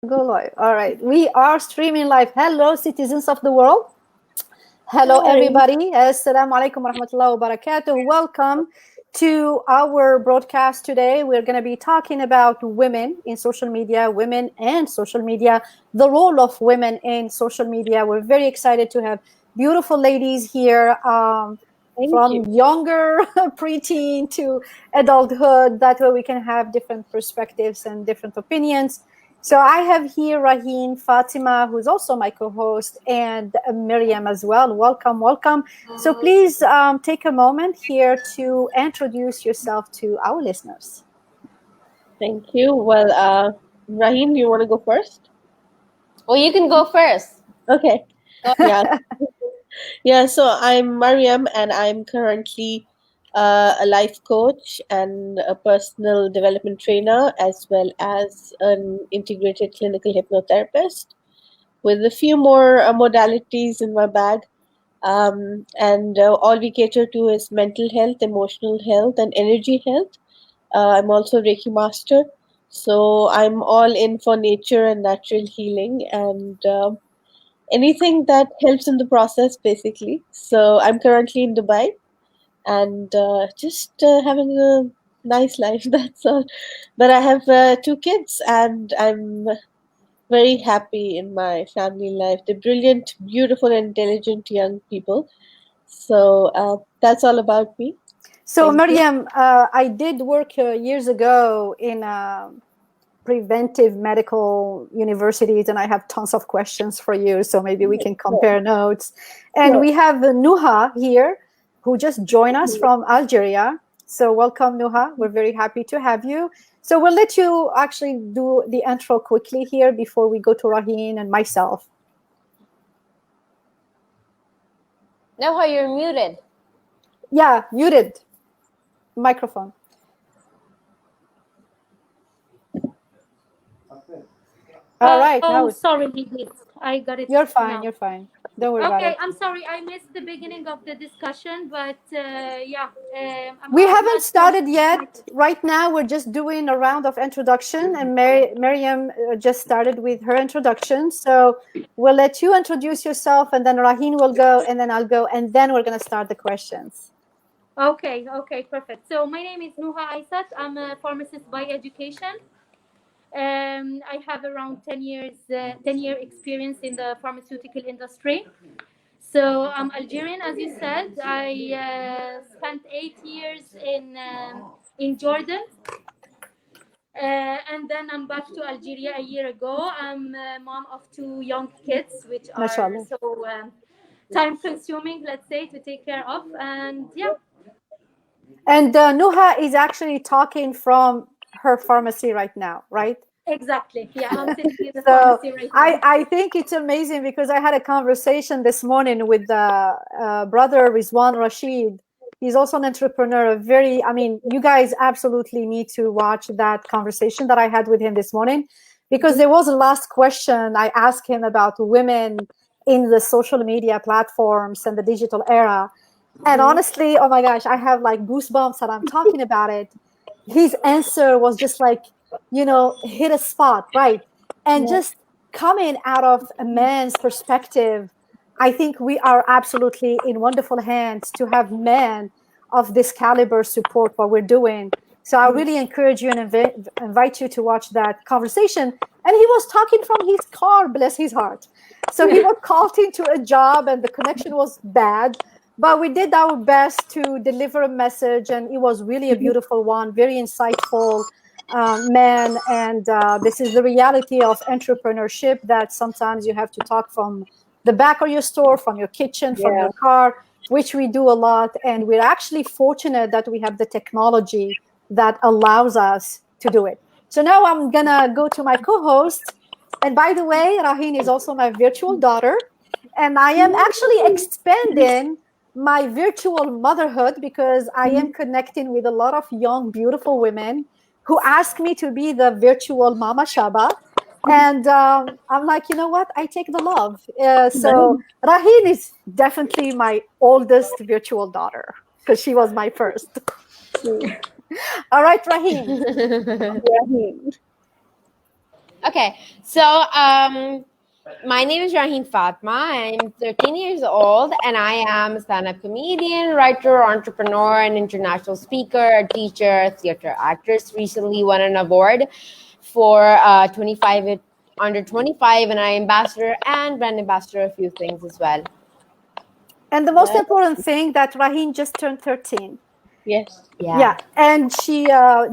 Go live. All right. We are streaming live. Hello, citizens of the world. Hello, Hi. everybody. Assalamu alaikum wa rahmatullahi wa barakatuh. Welcome to our broadcast today. We're going to be talking about women in social media, women and social media, the role of women in social media. We're very excited to have beautiful ladies here, Thank from you. younger preteen to adulthood. That way we can have different perspectives and different opinions. So I have here Raheen, Fatima, who's also my co-host, and Maryam as well. Welcome, welcome. So please take a moment here to introduce yourself to our listeners. Thank you. Well, Raheel, you want to go first? Well, you can go first. Okay. Go Yeah. Yeah. So I'm Maryam, and I'm currently a life coach and a personal development trainer, as well as an integrated clinical hypnotherapist with a few more modalities in my bag. And all we cater to is mental health, emotional health, and energy health. I'm also Reiki master, so I'm all in for nature and natural healing and anything that helps in the process, basically. So I'm currently in Dubai and just having a nice life. That's all. But I have two kids, and I'm very happy in my family life. They're brilliant, beautiful, intelligent young people. So that's all about me. So Thank you. Maryam, I did work years ago in preventive medical universities, and I have tons of questions for you. So maybe we can Sure. compare notes. And Sure. we have Nuha here, who just joined us from Algeria. So welcome, Nuha. We're very happy to have you. So we'll let you actually do the intro quickly here before we go to Raheen and myself. Know how you're muted. Yeah, muted microphone. All right, Oh, now sorry, I got it you're fine. now. You're fine. Don't worry about Okay, it. I'm sorry I missed the beginning of the discussion, but yeah, We I'm haven't not sure. started yet. Right now, we're just doing a round of introduction, and Maryam just started with her introduction. So we'll let you introduce yourself, and then Raheen will go, and then I'll go, and then we're going to start the questions. Okay, perfect. So my name is Nuha Aysat. I'm a pharmacist by education. I have around 10-year experience in the pharmaceutical industry. So I'm Algerian, as you said. I spent 8 years in Jordan, and then I'm back to Algeria a year ago. I'm a mom of two young kids, which are MashaAllah. so time consuming, let's say, to take care of. And yeah, And Nuha is actually talking from her pharmacy right now, right? exactly. Yeah, I'm sitting in the So pharmacy right I, now. I think it's amazing because I had a conversation this morning with the brother Rizwan Rashid. He's also an entrepreneur. I mean, you guys absolutely need to watch that conversation that I had with him this morning, because Mhm. there was a last question I asked him about women in the social media platforms and the digital era. And Mhm. honestly, oh my gosh, I have like goosebumps that I'm talking about it. His answer was just like, hit a spot, right? And Yeah. just coming out of a man's perspective, I think we are absolutely in wonderful hands to have men of this caliber support what we're doing. So I really encourage you and invite you to watch that conversation. And he was talking from his car, bless his heart. So he was called into a job and the connection was bad, but we did our best to deliver a message, and it was really a beautiful one, very insightful man. And this is the reality of entrepreneurship, that sometimes you have to talk from the back of your store, from your kitchen, from Yeah. your car, which we do a lot. And we're actually fortunate that we have the technology that allows us to do it. So now I'm gonna go to my co-host. And by the way, Raheen is also my virtual daughter, and I am actually expanding my virtual motherhood because I am connecting with a lot of young, beautiful women who ask me to be the virtual Mama Shaba. And I'm like, you know what? I take the love. So Raheen is definitely my oldest virtual daughter because she was my first. All right, Raheen. Raheel. Okay, so my name is Raheen Fatma. I'm 13 years old, and I am a stand-up comedian, writer, entrepreneur, and international speaker, teacher, theater actress. Recently won an award for 25 under 25, and I ambassador and brand ambassador, a few things as well. And the most important thing that Raheen just turned 13. Yes. Yeah, and she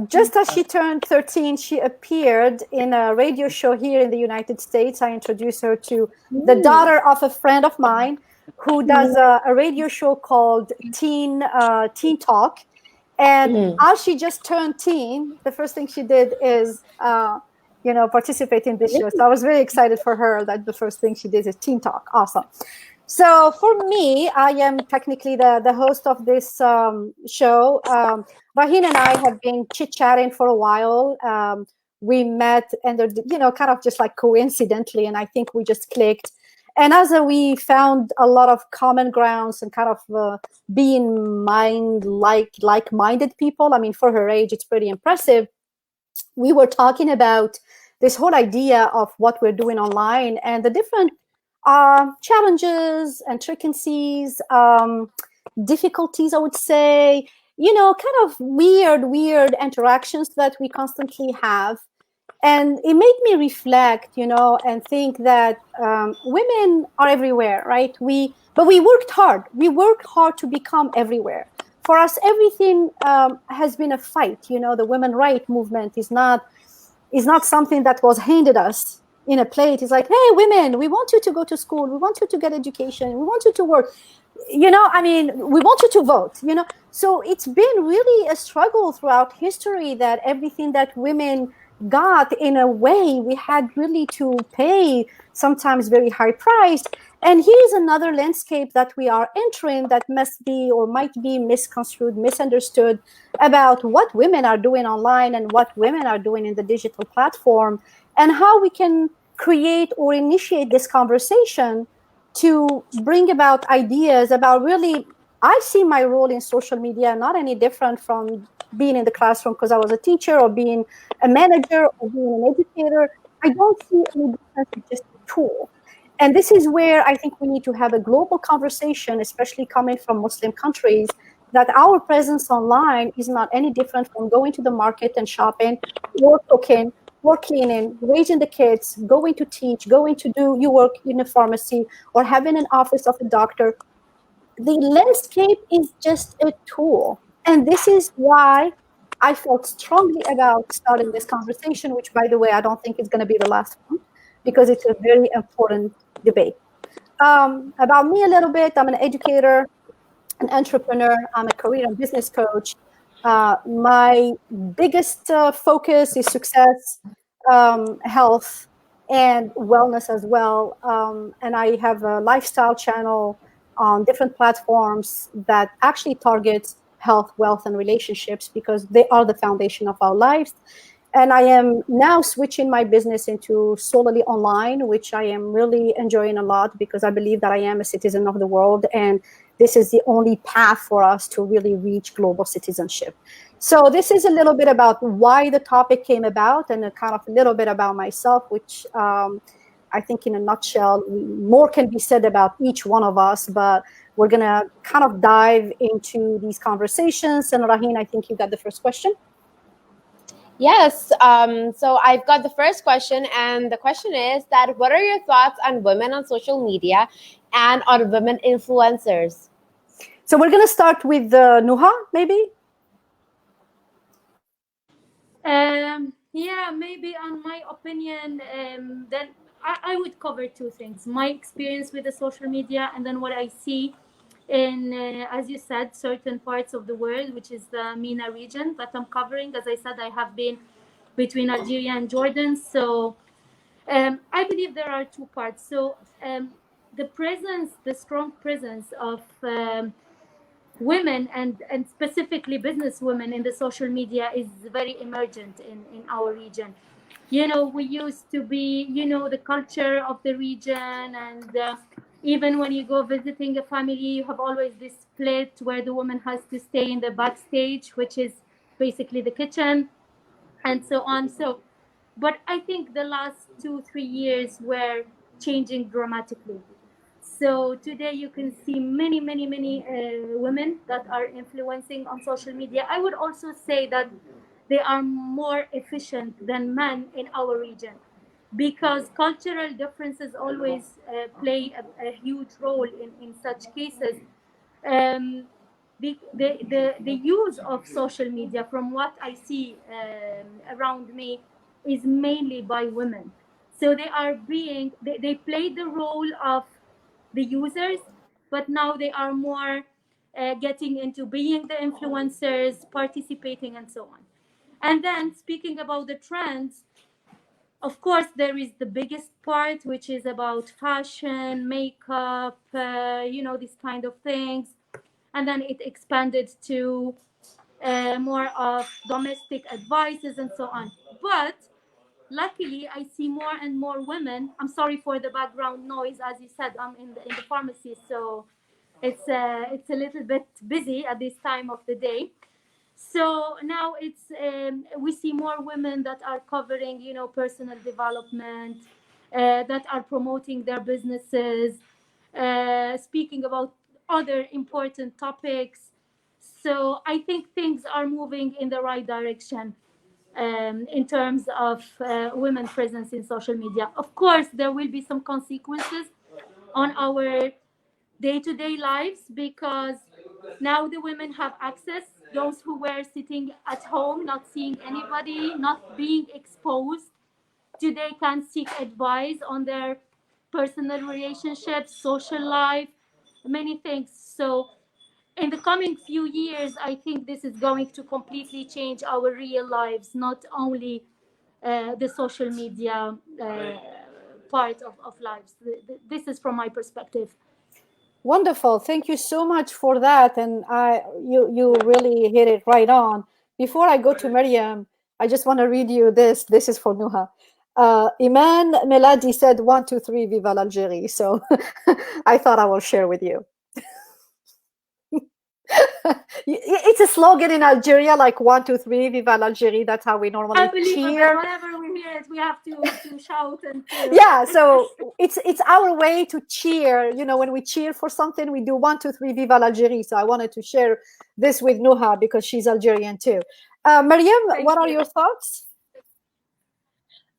just as she turned 13, she appeared in a radio show here in the United States. I introduced her to the daughter of a friend of mine who does a radio show called Teen Talk. And as she just turned teen, the first thing she did is participate in this show. So I was very excited for her that the first thing she did is Teen Talk. Awesome. So for me, I am technically the host of this show. Raheen and I have been chit-chatting for a while. We met and, kind of just like coincidentally, and I think we just clicked. And as we found a lot of common grounds and kind of being like-minded people, I mean, for her age, it's pretty impressive. We were talking about this whole idea of what we're doing online and the different challenges, intricacies, difficulties, I would say, kind of weird interactions that we constantly have. And it made me reflect, and think that women are everywhere, right? But we worked hard. We worked hard to become everywhere. For us, everything has been a fight. The women rights movement is not something that was handed us in a plate. It's like, hey, women, we want you to go to school. We want you to get education. We want you to work. We want you to vote, So it's been really a struggle throughout history that everything that women got, in a way, we had really to pay sometimes very high price. And here's another landscape that we are entering that must be or might be misconstrued, misunderstood about what women are doing online and what women are doing in the digital platform, and how we can create or initiate this conversation to bring about ideas about really, I see my role in social media not any different from being in the classroom because I was a teacher, or being a manager, or being an educator. I don't see any difference. It's just a tool. And this is where I think we need to have a global conversation, especially coming from Muslim countries, that our presence online is not any different from going to the market and shopping, or cooking, or cleaning, raising the kids, going to teach, going to do your work in a pharmacy, or having an office of a doctor. The landscape is just a tool. And this is why I felt strongly about starting this conversation, which, by the way, I don't think is going to be the last one, because it's a very important debate. About me a little bit, I'm an educator, an entrepreneur, I'm a career and business coach. My biggest focus is success, health, and wellness as well. And I have a lifestyle channel on different platforms that actually targets health, wealth, and relationships, because they are the foundation of our lives. And I am now switching my business into solely online, which I am really enjoying a lot, because I believe that I am a citizen of the world, and this is the only path for us to really reach global citizenship. So this is a little bit about why the topic came about, and a kind of a little bit about myself, which I think in a nutshell, more can be said about each one of us, but we're going to kind of dive into these conversations. And Raheen, I think you got the first question. Yes. So I've got the first question, and the question is that what are your thoughts on women on social media and on women influencers? So we're going to start with Nuha, maybe. Yeah, maybe on my opinion, then I would cover two things: my experience with the social media, and then what I see in, as you said, certain parts of the world, which is the MENA region that I'm covering. As I said, I have been between Algeria and Jordan. So I believe there are two parts. So the strong presence of women and specifically business women in the social media is very emergent in our region. We used to be, the culture of the region, and even when you go visiting a family, you have always this plate where the woman has to stay in the backstage, which is basically the kitchen, and so on. So But I think the last 2 3 years were changing dramatically. So today you can see many women that are influencing on social media. I would also say that they are more efficient than men in our region, because cultural differences always play a huge role in such cases. um, the use of social media, from what I see around me, is mainly by women. So they play the role of the users, but now they are more getting into being the influencers, participating, and so on. And then, speaking about the trends, of course, there is the biggest part, which is about fashion, makeup, these kind of things. And then it expanded to more of domestic advices and so on. But luckily, I see more and more women. I'm sorry for the background noise. As you said, I'm in the pharmacy, so it's a little bit busy at this time of the day. So now we see more women that are covering, personal development, that are promoting their businesses, speaking about other important topics. So I think things are moving in the right direction in terms of women presence in social media. Of course, there will be some consequences on our day-to-day lives, because now the women have access. Those who were sitting at home, not seeing anybody, not being exposed, today can seek advice on their personal relationships, social life, many things. So in the coming few years, I think this is going to completely change our real lives, not only the social media part of lives. This is from my perspective. Wonderful. Thank you so much for that. And you really hit it right on. Before I go to Maryam, I just want to read you this. This is for Nuha. Iman Meladi said 1 2 3 Viva l'Algérie. So I thought I will share with you. It's a slogan in Algeria, like 1 2 3 Viva l'Algérie. That's how we normally cheer. Whenever we hear it, we have to shout and to... Yeah, so it's our way to cheer. When we cheer for something, we do 1 2 3 Viva l'Algérie. So I wanted to share this with Nuha because she's Algerian too. Maryam, what are your thoughts?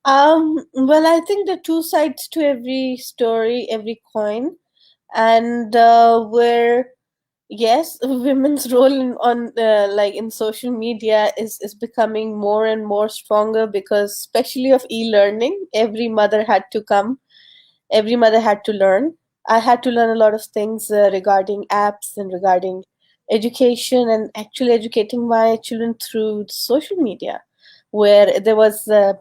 Well, I think there are two sides to every story, every coin, and where yes, women's role in social media is becoming more and more stronger, because especially of e-learning, every mother had to learn. I had to learn a lot of things regarding apps and regarding education, and actually educating my children through social media, where uh, there was a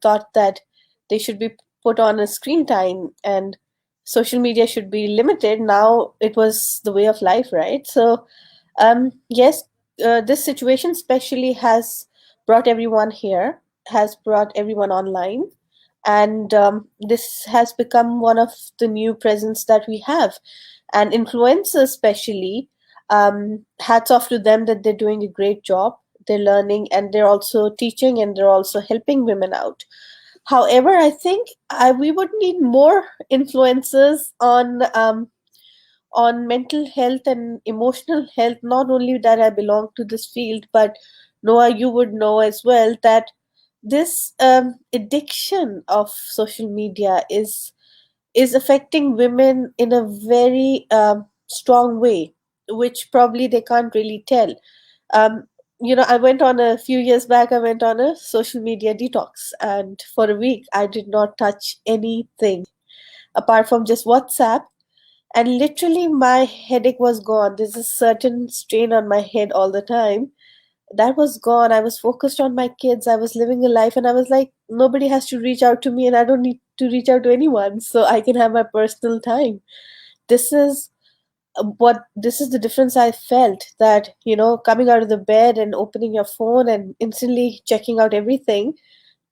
thought that they should be put on a screen time and social media should be limited. Now it was the way of life, right? So yes, this situation especially has brought everyone here, has brought everyone online, and this has become one of the new presence that we have. And influencers especially, hats off to them that they're doing a great job. They're learning and they're also teaching and they're also helping women out. However, I think we would need more influencers on mental health and emotional health. Not only that I belong to this field, but Noah, you would know as well that this addiction of social media is affecting women in a very strong way, which probably they can't really tell. um, I went on a few years back, I went on a social media detox, and for a week I did not touch anything apart from just WhatsApp, and literally my headache was gone. There's a certain strain on my head all the time that was gone. I was focused on my kids. I was living a life, and I was like, nobody has to reach out to me, and I don't need to reach out to anyone, so I can have my personal time. This is this is the difference I felt, that coming out of the bed and opening your phone and instantly checking out everything,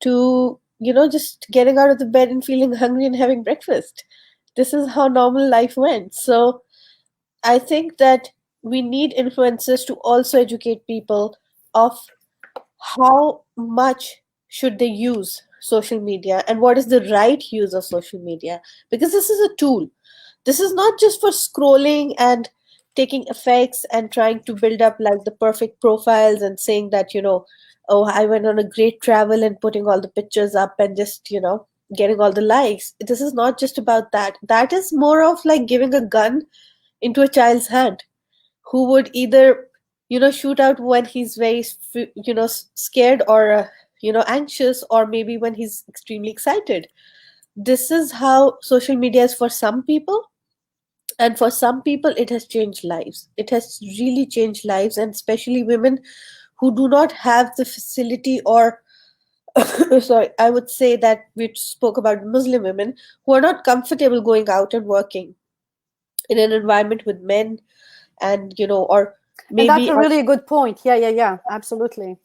to just getting out of the bed and feeling hungry and having breakfast. This is how normal life went. So I think that we need influencers to also educate people of how much should they use social media, and what is the right use of social media? Because this is a tool. This is not just for scrolling and taking effects and trying to build up like the perfect profiles and saying that, oh, I went on a great travel and putting all the pictures up and just, getting all the likes. This is not just about that. That is more of like giving a gun into a child's hand who would either, shoot out when he's very, scared or, anxious, or maybe when he's extremely excited. This is how social media is for some people, and for some people it has changed lives. It has really changed lives, and especially women who do not have the facility, or sorry, I would say that we spoke about Muslim women who are not comfortable going out and working in an environment with men, and or And that's maybe a really good point. Yeah, absolutely.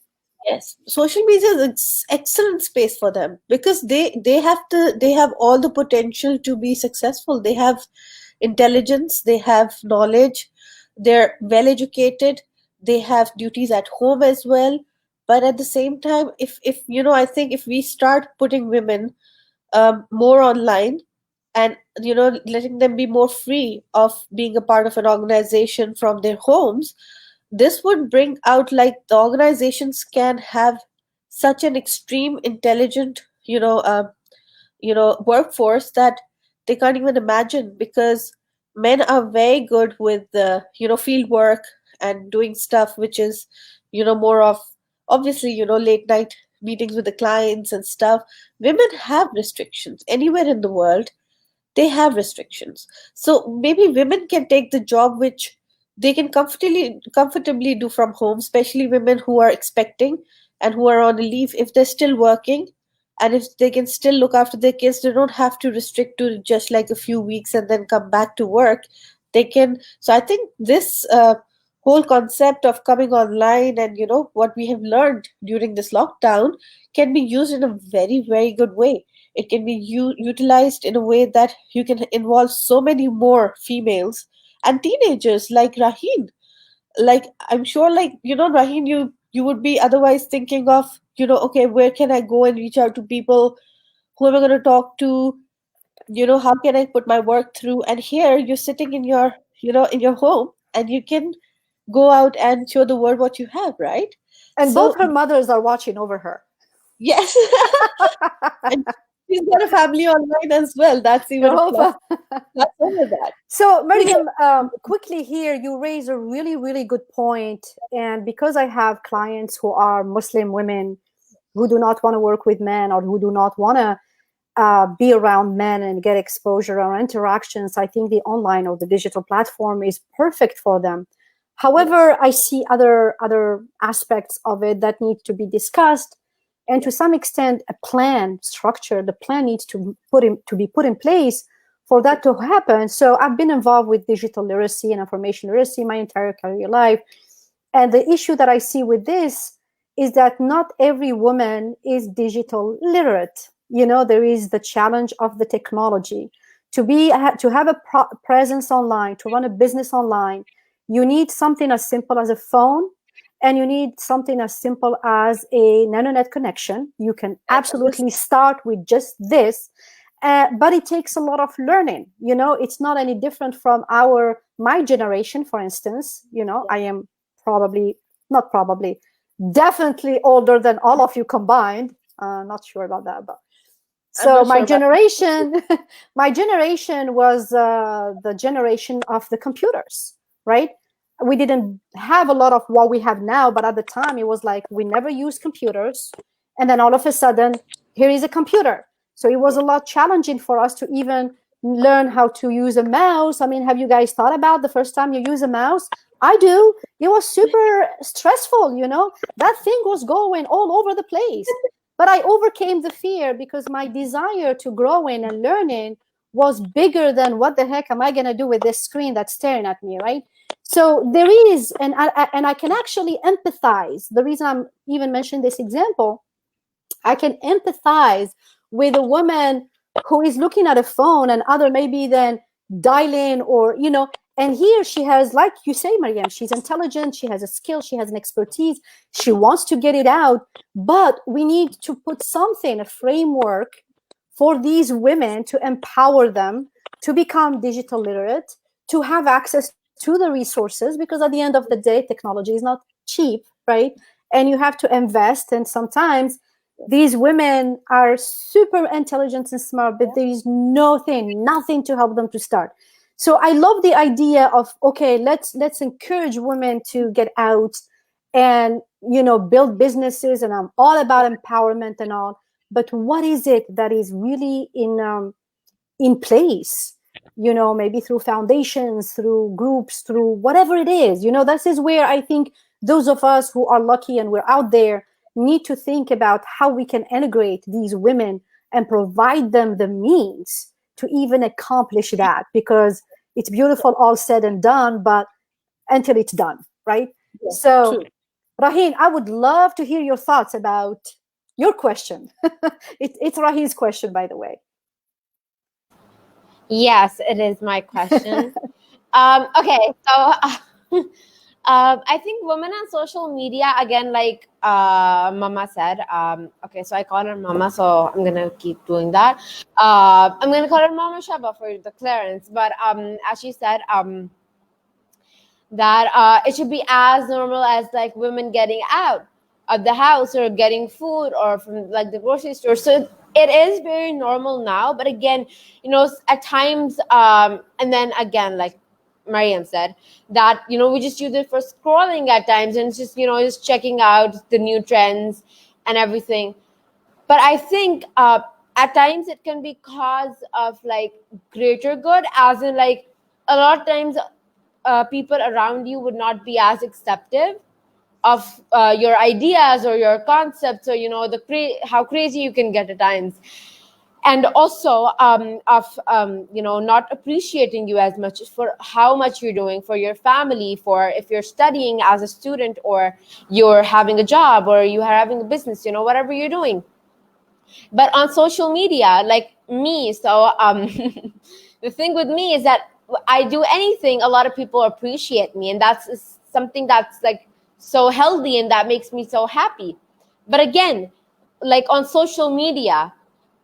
yes, social media is an excellent space for them because they have all the potential to be successful. They have intelligence, they have knowledge, they're well educated, they have duties at home as well. But at the same time, if I think if we start putting women more online, and letting them be more free of being a part of an organization from their homes, this would bring out like the organizations can have such an extreme intelligent workforce that they can't even imagine, because men are very good with field work and doing stuff which is more of obviously late night meetings with the clients and stuff. Women have restrictions anywhere in the world. They have restrictions, so maybe women can take the job which they can comfortably do from home, especially women who are expecting and who are on a leave. If they're still working and if they can still look after their kids, they don't have to restrict to just like a few weeks and then come back to work. They can. So I think this whole concept of coming online and what we have learned during this lockdown can be used in a very, very good way. It can be utilized in a way that you can involve so many more females and teenagers like Raheen. Like I'm sure, like Raheen, you would be otherwise thinking of okay, where can I go and reach out to people? Who am I going to talk to? How can I put my work through? And here you're sitting in your in your home, and you can go out and show the world what you have, right? And both So her mothers are watching over her. yes. And she's got a family online as well. That's even a plus. Jehovah. That's over that. So, So yeah, Maryam, quickly here, you raise a really, really good point. And because I have clients who are Muslim women who do not want to work with men or who do not want to be around men and get exposure or interactions, I think the online or the digital platform is perfect for them. However, yes. I see other aspects of it that need to be discussed, and to some extent, a plan structure. The plan needs to be put in place for that to happen. So I've been involved with digital literacy and information literacy my entire career life, and the issue that I see with this is that not every woman is digital literate. There is the challenge of the technology. To have a presence online, to run a business online, you need something as simple as a phone, and you need something as simple as a nanonet connection. You can absolutely start with just this, but it takes a lot of learning. It's not any different from my generation, for instance. I am not probably, definitely older than all of you combined. Not sure about that, but I'm so not my sure about generation, my generation was the generation of the computers, right? We didn't have a lot of what we have now, but at the time it was like we never used computers, and then all of a sudden here is a computer. So it was a lot challenging for us to even learn how to use a mouse. I mean, have you guys thought about the first time you use a mouse? I do. It was super stressful. That thing was going all over the place. But I overcame the fear because my desire to grow in and learning was bigger than what the heck am I going to do with this screen that's staring at me, right? So there is, and I can actually empathize. The reason I'm even mentioning this example, I can empathize with a woman who is looking at a phone and other maybe then dialing, or And here she has, like you say, Maryam, she's intelligent, she has a skill, she has an expertise, she wants to get it out. But we need to put something, a framework for these women to empower them to become digital literate, to have access to the resources, because at the end of the day, technology is not cheap, right? And you have to invest. And sometimes these women are super intelligent and smart, but there is nothing to help them to start. So I love the idea of, okay, let's encourage women to get out and build businesses, and I'm all about empowerment and all. But what is it that is really in place? Maybe through foundations, through groups, through whatever it is. This is where I think those of us who are lucky and we're out there need to think about how we can integrate these women and provide them the means to even accomplish that, because it's beautiful all said and done, but until it's done, right? Yes, So, true. Raheen, I would love to hear your thoughts about your question. It's Raheen's question, by the way. Yes, it is my question. Okay, so I think women on social media, again, like Mama said, okay, so I call her Mama, so I'm gonna keep doing that. I'm gonna call her Mama Shaba for the clearance, but as she said, that it should be as normal as like women getting out of the house or getting food or from like the grocery store. So it is very normal now, but again, at times, and then again, like Maryam said, that we just use it for scrolling at times, and it's just just checking out the new trends and everything. But I think at times it can be cause of like greater good, as in like a lot of times people around you would not be as acceptive of your ideas or your concepts, or how crazy you can get at times, and also of not appreciating you as much for how much you're doing for your family, for if you're studying as a student, or you're having a job, or you are having a business, whatever you're doing. But on social media, like me, so the thing with me is that I do anything, a lot of people appreciate me, and that's something that's like so healthy, and that makes me so happy. But again, like on social media,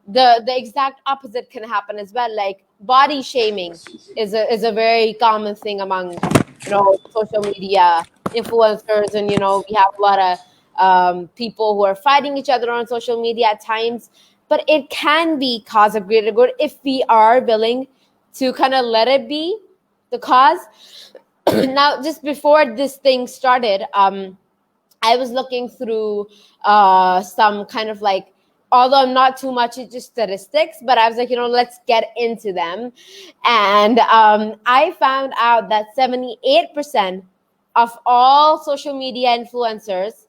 the exact opposite can happen as well. Like body shaming is a very common thing among social media influencers, and we have a lot of people who are fighting each other on social media at times. But it can be cause of greater good if we are willing to kind of let it be the cause. Now, just before this thing started, I was looking through some kind of like, although not too much, it's just statistics, but I was like, let's get into them. And I found out that 78% of all social media influencers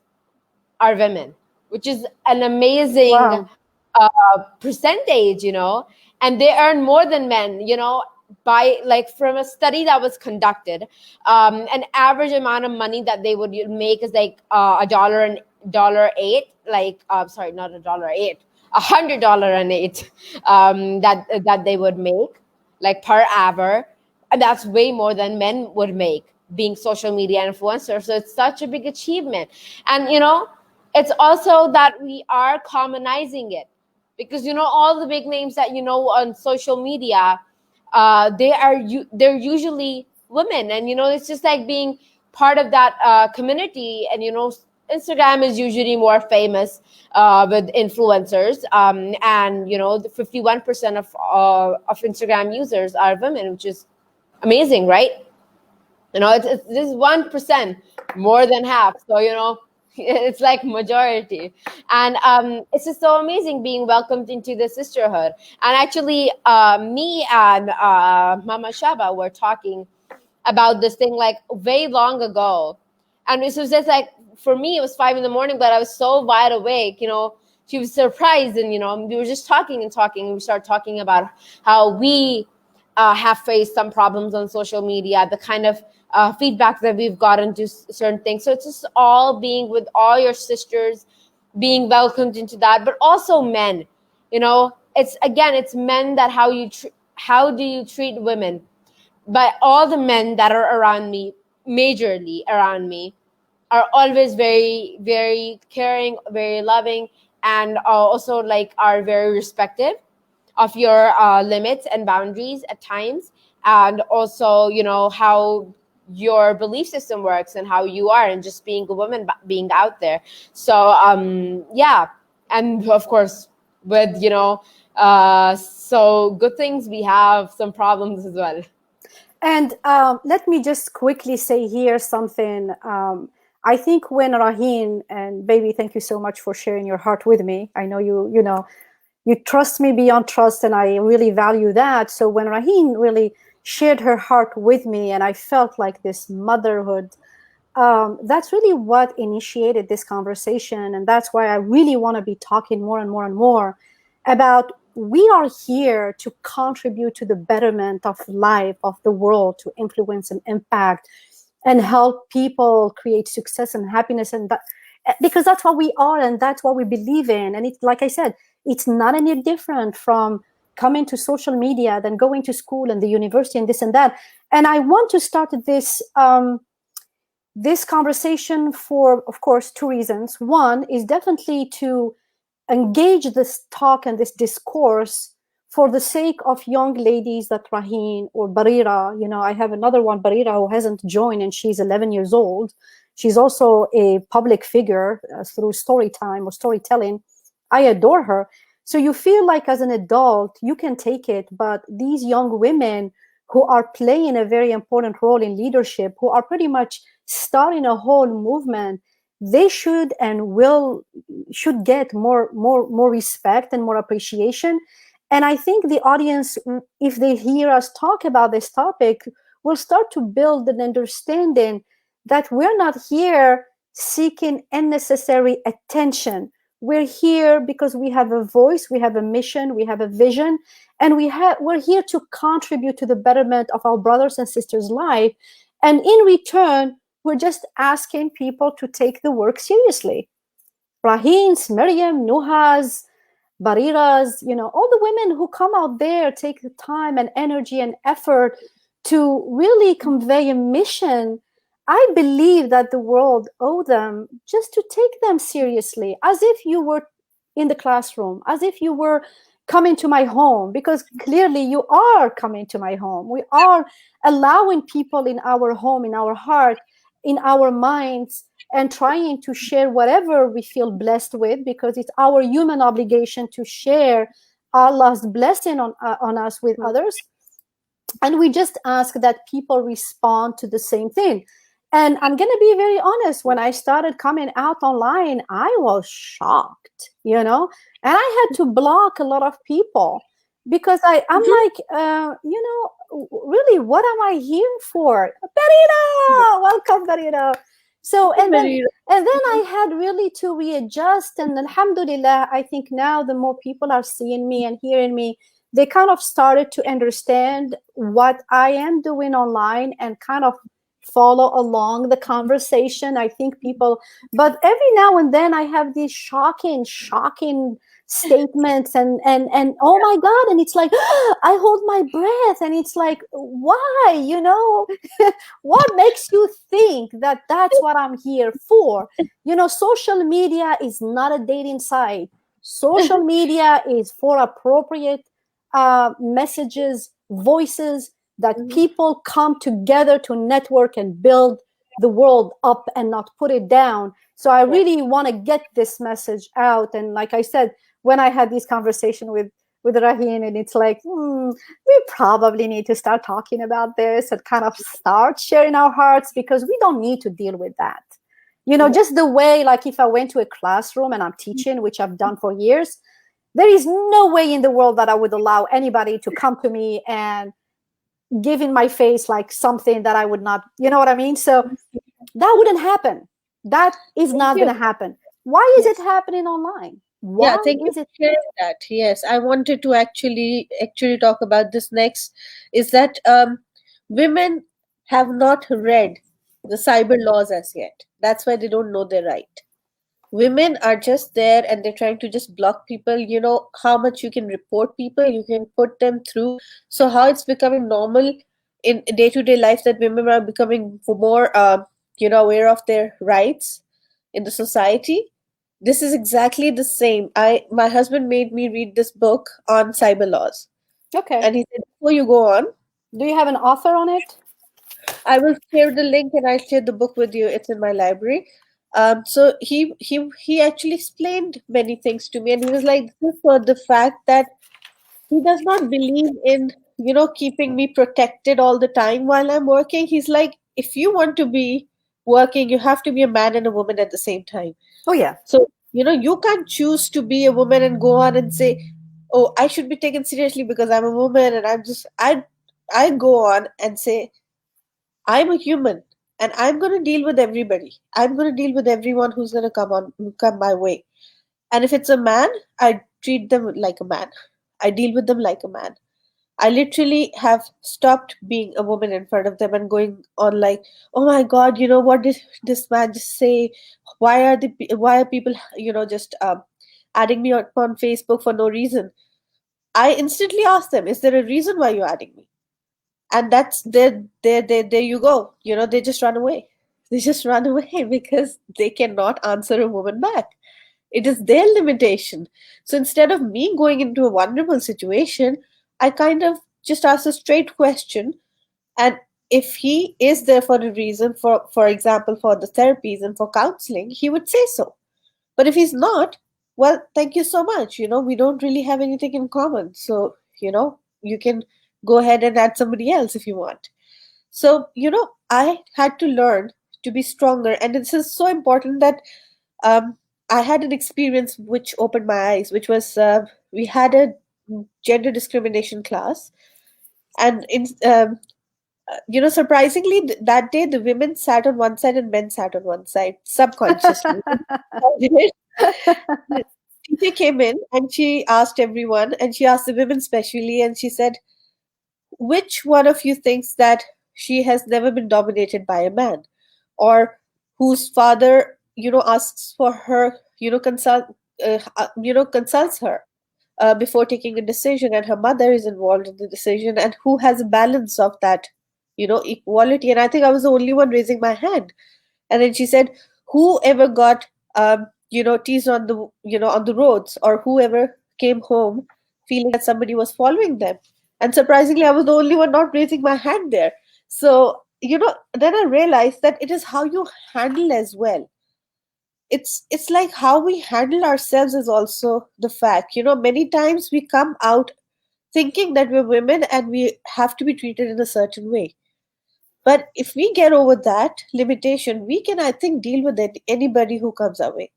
are women, which is an amazing Wow. percentage, and they earn more than men, by like from a study that was conducted, an average amount of money that they would make is like $1.08, like sorry, not $1.08, $100.08, that they would make like per hour, and that's way more than men would make being social media influencers. So it's such a big achievement. And it's also that we are commonizing it, because all the big names that on social media, they're usually women, and it's just like being part of that community. And Instagram is usually more famous with influencers, and the 51% of Instagram users are women, which is amazing, right? It's this 1%, more than half. So it's like majority. And it's just so amazing being welcomed into the sisterhood. And actually, me and Mama Shaba were talking about this thing like way long ago. And it was just like, for me, it was 5 a.m, but I was so wide awake. She was surprised, and we were just talking and talking, and we started talking about how we have faced some problems on social media, the kind of feedback that we've gotten to certain things. So it's just all being with all your sisters, being welcomed into that, but also men. It's men, that how do you treat women? but all the men that are around me, majorly around me, are always very, very caring, very loving, and also like are very respective of your limits and boundaries at times, and also, you know, how your belief system works and how you are, and just being a woman, being out there. So yeah, and of course, with, you know, so good things, we have some problems as well. And let me just quickly say here something. I think when Raheen, and baby, thank you so much for sharing your heart with me. I know you know, you trust me beyond trust, and I really value that. So when Raheen really shared her heart with me, and I felt like this motherhood, that's really what initiated this conversation. And that's why I really want to be talking more and more and more about, we are here to contribute to the betterment of life, of the world, to influence and impact and help people create success and happiness. And that, because that's what we are and that's what we believe in. And it's like I said, it's not any different from coming to social media than going to school and the university and this and that. And I want to start this conversation for, of course, two reasons. One is definitely to engage this talk and this discourse for the sake of young ladies that Raheen or Barira, you know, I have another one, Barira, who hasn't joined, and she's 11 years old. She's also a public figure through story time or storytelling. I adore her. So you feel like as an adult, you can take it, but these young women who are playing a very important role in leadership, who are pretty much starting a whole movement, they should and should get more respect and more appreciation. And I think the audience, if they hear us talk about this topic, will start to build an understanding that we're not here seeking unnecessary attention. We're here because we have a voice, we have a mission, we have a vision, and we're here to contribute to the betterment of our brothers and sisters' life. And in return, we're just asking people to take the work seriously. Raheen's, Maryam, Nuha's, Barira's, you know, all the women who come out there, take the time and energy and effort to really convey a mission. I believe that the world owe them just to take them seriously, as if you were in the classroom, as if you were coming to my home, because clearly you are coming to my home. We are allowing people in our home, in our heart, in our minds, and trying to share whatever we feel blessed with, because it's our human obligation to share Allah's blessing on us with others. And we just ask that people respond to the same thing. And I'm going to be very honest, when I started coming out online, I was shocked, you know, and I had to block a lot of people because I'm like, you know, really, what am I here for? Barira, welcome, Barira. So, and then I had really to readjust. And alhamdulillah, I think now the more people are seeing me and hearing me, they kind of started to understand what I am doing online and kind of follow along the conversation. I think people, but every now and then I have these shocking statements and oh my God, and it's like I hold my breath, and it's like, why, you know? What makes you think that that's what I'm here for? You know, social media is not a dating site. Social media is for appropriate messages, voices, that people come together to network and build the world up and not put it down. So I really want to get this message out. And like I said, when I had this conversation with Raheen, and it's like, we probably need to start talking about this and kind of start sharing our hearts, because we don't need to deal with that. You know, just the way, like if I went to a classroom and I'm teaching, which I've done for years, there is no way in the world that I would allow anybody to come to me and give in my face like something that I would not, you know what I mean? So that wouldn't happen. That is not going to happen. Why is it happening online? Why thank you for sharing that. Yes, I wanted to actually talk about this next. Is that women have not read the cyber laws as yet. That's why they don't know their right. Women are just there and they're trying to just block people. You know how much you can report people, you can put them through. So how it's becoming normal in day-to-day life that women are becoming more aware of their rights in the society. This is exactly the same. My husband made me read this book on cyber laws, Okay. and he said, before you go on, Do you have an author on it? I will share the link and I'll share the book with you. It's in my library. So he actually explained many things to me, and he was like, this is for the fact that he does not believe in, keeping me protected all the time while I'm working. He's like, if you want to be working, you have to be a man and a woman at the same time. Oh yeah. So, you can't choose to be a woman and go on and say, oh, I should be taken seriously because I'm a woman, and I go on and say, I'm a human and I'm going to deal with everybody. I'm going to deal with everyone who's going to come my way. And if it's a man, I treat them like a man. I deal with them like a man. I literally have stopped being a woman in front of them and going on like, oh my God, what did this man just say? Why are people, just adding me on Facebook for no reason? I instantly ask them, is there a reason why you're adding me? And that's there you go. They just run away. They just run away because they cannot answer a woman back. It is their limitation. So instead of me going into a vulnerable situation, I kind of just ask a straight question. And if he is there for a reason, for example, for the therapies and for counseling, he would say so. But if he's not, well, thank you so much. We don't really have anything in common. So, you can go ahead and add somebody else if you want. So, I had to learn to be stronger. And this is so important that um, I had an experience which opened my eyes, which was we had a gender discrimination class. And surprisingly, that day the women sat on one side and men sat on one side subconsciously. The teacher came in and she asked everyone, and she asked the women specially, and she said, which one of you thinks that she has never been dominated by a man, or whose father, asks for her, consults her before taking a decision, and her mother is involved in the decision, and who has a balance of that, equality? And I think I was the only one raising my hand. And then she said, whoever got teased on the roads, or whoever came home feeling that somebody was following them. And surprisingly, I was the only one not raising my hand there. So, then I realized that it is how you handle as well. It's like how we handle ourselves is also the fact. Many times we come out thinking that we're women and we have to be treated in a certain way. But if we get over that limitation, we can, I think, deal with anybody who comes our way.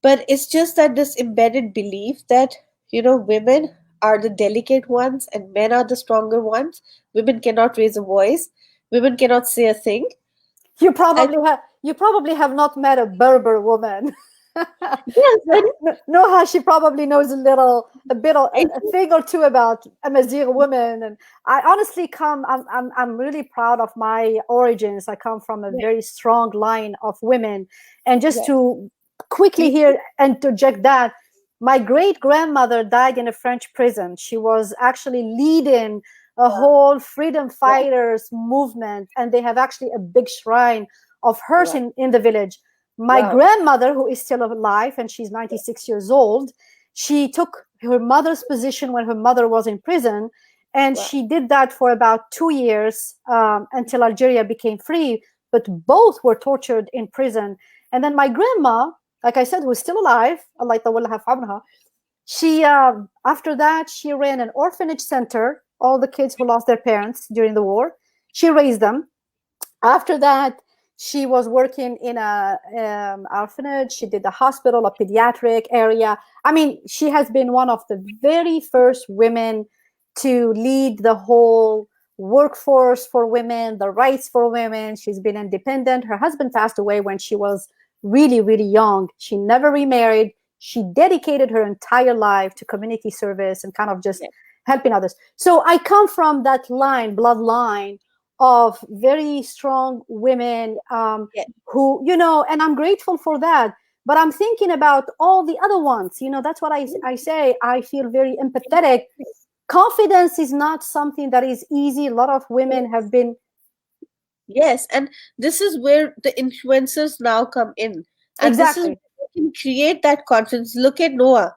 But it's just that this embedded belief that, women are the delicate ones and men are the stronger ones. Women cannot raise a voice. Women cannot say a thing. You I, probably have not met a Berber woman. yes, Noha, she probably knows a thing or two about Amazigh women. And I honestly I'm really proud of my origins. I come from a very strong line of women. And just to quickly here interject that, my great grandmother died in a French prison. She was actually leading a whole freedom fighters movement, and they have actually a big shrine of hers in the village. My grandmother, who is still alive, and she's 96 years old, she took her mother's position when her mother was in prison, and she did that for about 2 years until Algeria became free. But both were tortured in prison. And then my grandma, like I said, was still alive. Allah have hamha. She after that she ran an orphanage center. All the kids who lost their parents during the war, she raised them. After that, she was working in a orphanage. She did a hospital, a pediatric area. I mean, she has been one of the very first women to lead the whole workforce for women, the rights for women. She's been independent. Her husband passed away when she was really, really young. She never remarried. She dedicated her entire life to community service and kind of just helping others. So I come from that bloodline of very strong women who, and I'm grateful for that. But I'm thinking about all the other ones. That's what I say. I feel very empathetic Confidence is not something that is easy. A lot of women have been. Yes, and this is where the influencers now come in. And this is where Exactly. they can create that confidence. Look at Noah.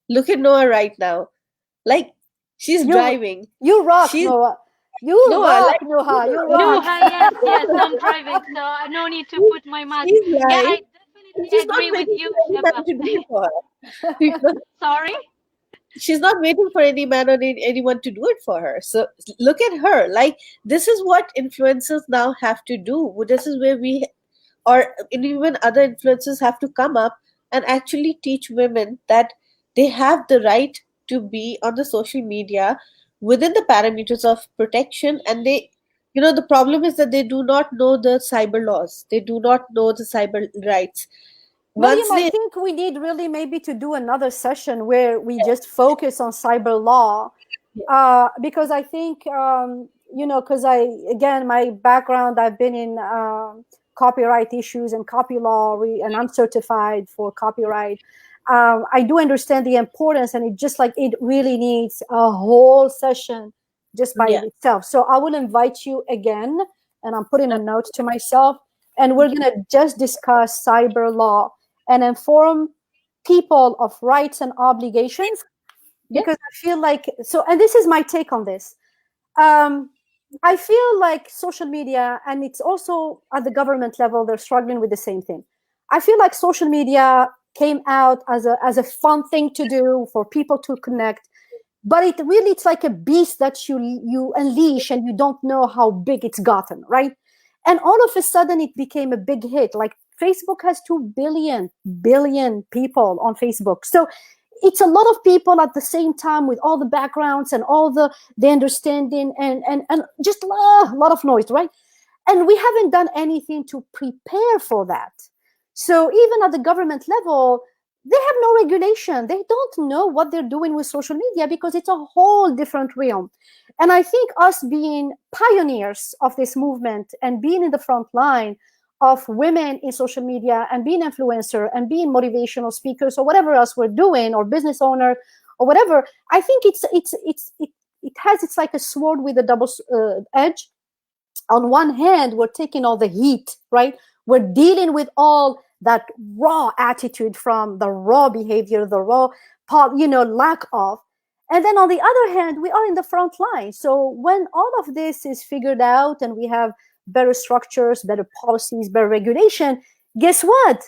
Look at Noah right now. Like, she's You driving. you rock, She's Noah. You Noah, rock, like, Noah. You No, rock. hi, yes, yes, I'm driving, so no need to put my mask. she's Yeah, like, I definitely she's not agree with waiting you, for any Shaba. man to do it for her. Sorry? She's not waiting for any man or anyone to do it for her. So look at her. Like, this is what influencers now have to do. This is where we, or even other influencers, have to come up and actually teach women that they have the right to be on the social media within the parameters of protection. And they, the problem is that they do not know the cyber laws, they do not know the cyber rights. Once Maryam, I they, think we need really maybe to do another session where we just focus on cyber law, because I think, because again, my background, I've been in copyright issues and copy law, and I'm certified for copyright. I do understand the importance, and it just like it really needs a whole session just by yeah, itself. So I will invite you again, and I'm putting a note to myself, and we're gonna just discuss cyber law and inform people of rights and obligations, yeah, because I feel like so, and this is my take on this. um, I feel like social media, and it's also at the government level, they're struggling with the same thing. I feel like social media came out as a fun thing to do for people to connect, but it really, it's like a beast that you unleash and you don't know how big it's gotten, right? And all of a sudden it became a big hit. Like Facebook has 2 billion people on Facebook. So it's a lot of people at the same time, with all the backgrounds and all the understanding, and just a lot of noise, right? And we haven't done anything to prepare for that. So even at the government level, they have no regulation. They don't know what they're doing with social media, because it's a whole different realm. And I think us being pioneers of this movement and being in the front line of women in social media and being influencer and being motivational speakers or whatever else we're doing, or business owner or whatever, I think it has, it's like a sword with a double edge. On one hand, we're taking all the heat, right? We're dealing with all that raw attitude from the raw behavior, the raw, lack of. And then on the other hand, we are in the front line. So when all of this is figured out and we have better structures, better policies, better regulation, guess what?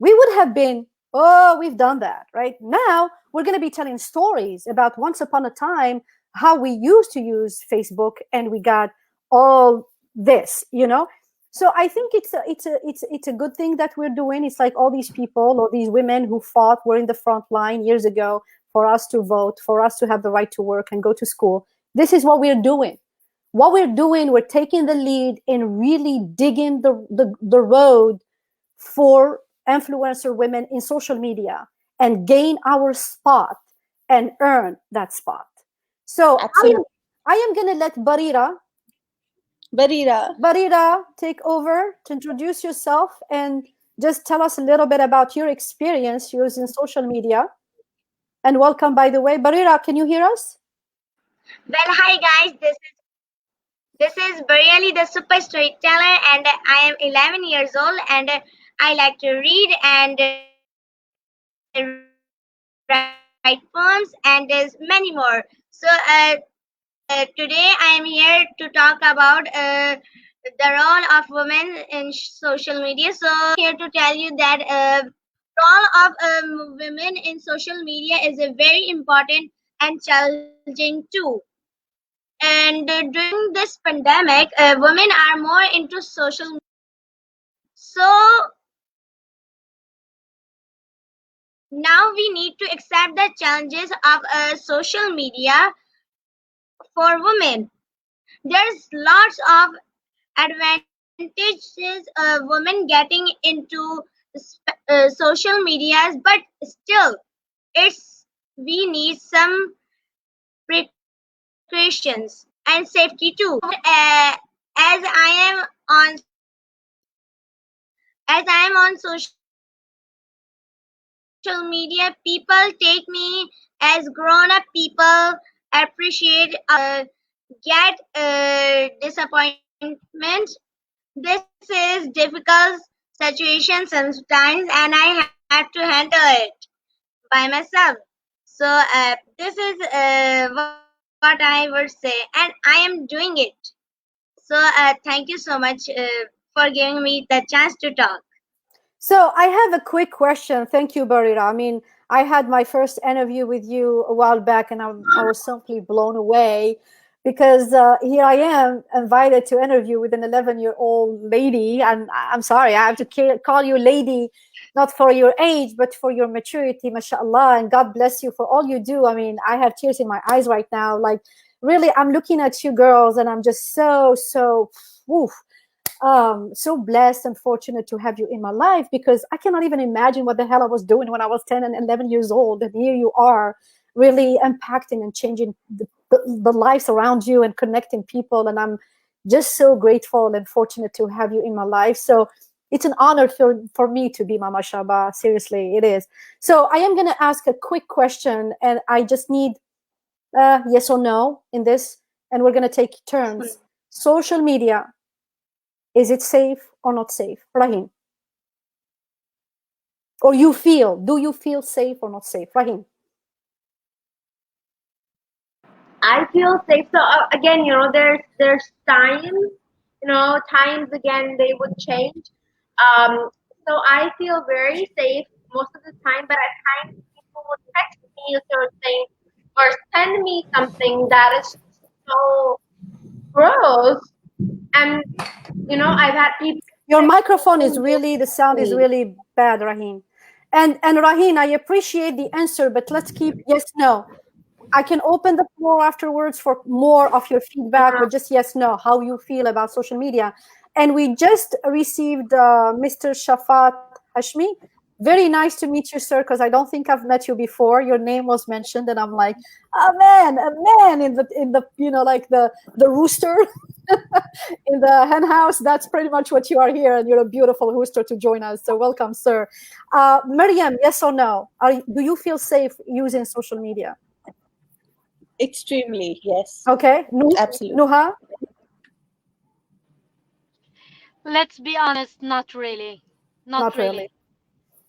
We would have been, oh, we've done that, right? Now we're going to be telling stories about once upon a time how we used to use Facebook and we got all this. So I think it's a good thing that we're doing. It's like all these people or these women who fought were in the front line years ago for us to vote, for us to have the right to work and go to school. This is what we're doing. We're taking the lead in really digging the road for influencer women in social media and gain our spot and earn that spot. So absolutely. I am gonna let Barira. Barira, take over to introduce yourself and just tell us a little bit about your experience using social media. And welcome, by the way. Barira, can you hear us? Well, hi guys. This is Briali, the super storyteller, and I am 11 years old, and I like to read and write poems, and there's many more. So today I am here to talk about the role of women in social media. So here to tell you that role of women in social media is a very important and challenging too. And during this pandemic, women are more into social media. So now we need to accept the challenges of social media for women. There's lots of advantages women getting into social medias, but still, it's we need some precautions and safety too. As I am on social media, people take me as grown up people, and appreciate, get disappointment. This is difficult situation sometimes, and I have to handle it by myself. So this is what I would say, and I am doing it. So thank you so much for giving me the chance to talk. So I have a quick question. Thank you, Barira. I mean, I had my first interview with you a while back, and I was simply blown away because here I am invited to interview with an 11-year-old lady. And I'm sorry, I have to call you lady, not for your age, but for your maturity, mashallah. And God bless you for all you do. I mean, I have tears in my eyes right now. Like, really, I'm looking at you girls, and I'm just so, woof, so blessed and fortunate to have you in my life, because I cannot even imagine what the hell I was doing when I was 10 and 11 years old. And here you are, really impacting and changing the lives around you and connecting people. And I'm just so grateful and fortunate to have you in my life. So it's an honor for me to be Mama Shaba. Seriously, it is. So I am going to ask a quick question, and I just need yes or no in this, and we're going to take turns. Social media, is it safe or not safe? Rahim. Or do you feel safe or not safe? Rahim. I feel safe. So again, there's times again they would change. So I feel very safe most of the time, but at times people would text me a certain thing or send me something that is so gross. And I've had people. Your microphone is really, the sound is really bad, Rahim. And Rahim, I appreciate the answer, but let's keep yes, no. I can open the floor afterwards for more of your feedback, but just yes, no, how you feel about social media. And we just received Mr. Shafat Hashmi. Very nice to meet you, sir, because I don't think I've met you before. Your name was mentioned, and I'm like, a man in the like the rooster in the hen house. That's pretty much what you are here, and you're a beautiful rooster to join us. So welcome, sir. Maryam, yes or no? Do you feel safe using social media? Extremely, yes. Okay. Absolutely. Nuha? Let's be honest, not really. Not really.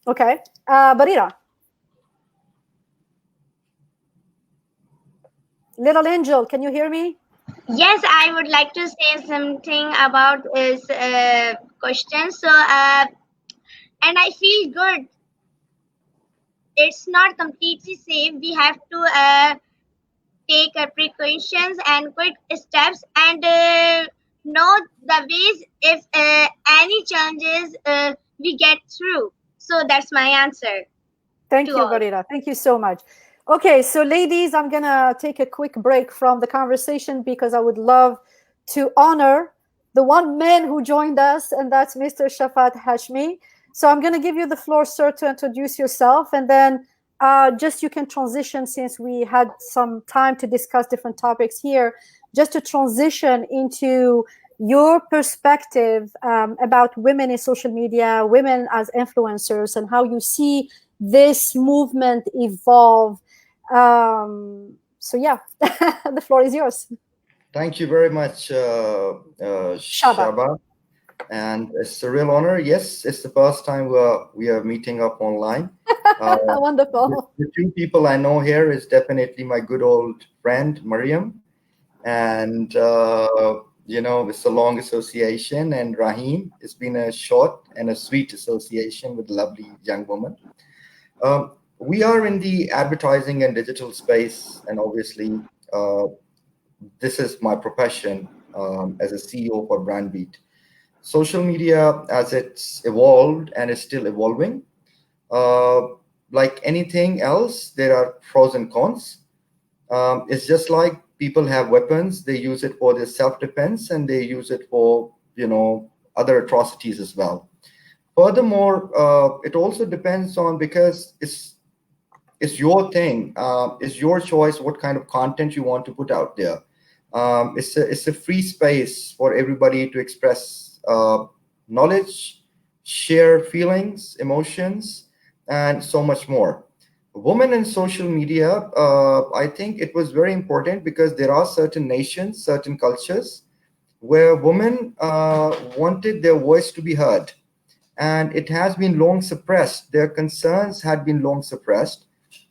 Okay. Barira? Little Angel, can you hear me? Yes, I would like to say something about this question. So, and I feel good. It's not completely safe. We have to take precautions and quick steps, and know the ways if any challenges we get through. So that's my answer. Thank you, Barira. Thank you so much. Okay, so ladies, I'm going to take a quick break from the conversation because I would love to honor the one man who joined us, and that's Mr. Shafat Hashmi. So I'm going to give you the floor, sir, to introduce yourself, and then just you can transition, since we had some time to discuss different topics here, just to transition into your perspective about women in social media, women as influencers, and how you see this movement evolve. So yeah, the floor is yours. Thank you very much, Shaba. And it's a real honor. Yes, it's the first time we are meeting up online. Wonderful. The two people I know here is definitely my good old friend, Maryam. And, it's a long association. And Raheel, it's been a short and a sweet association with a lovely young woman. We are in the advertising and digital space. And obviously, this is my profession as a CEO for Brandbeat. Social media, as it's evolved and is still evolving, like anything else, there are pros and cons. It's just like people have weapons. They use it for their self-defense, and they use it for, other atrocities as well. Furthermore, it also depends on, because it's your thing. It's your choice what kind of content you want to put out there. It's a free space for everybody to express knowledge, share feelings, emotions, and so much more. women in social media, I think it was very important because there are certain nations, certain cultures where women wanted their voice to be heard, and it has been long suppressed. Their concerns had been long suppressed.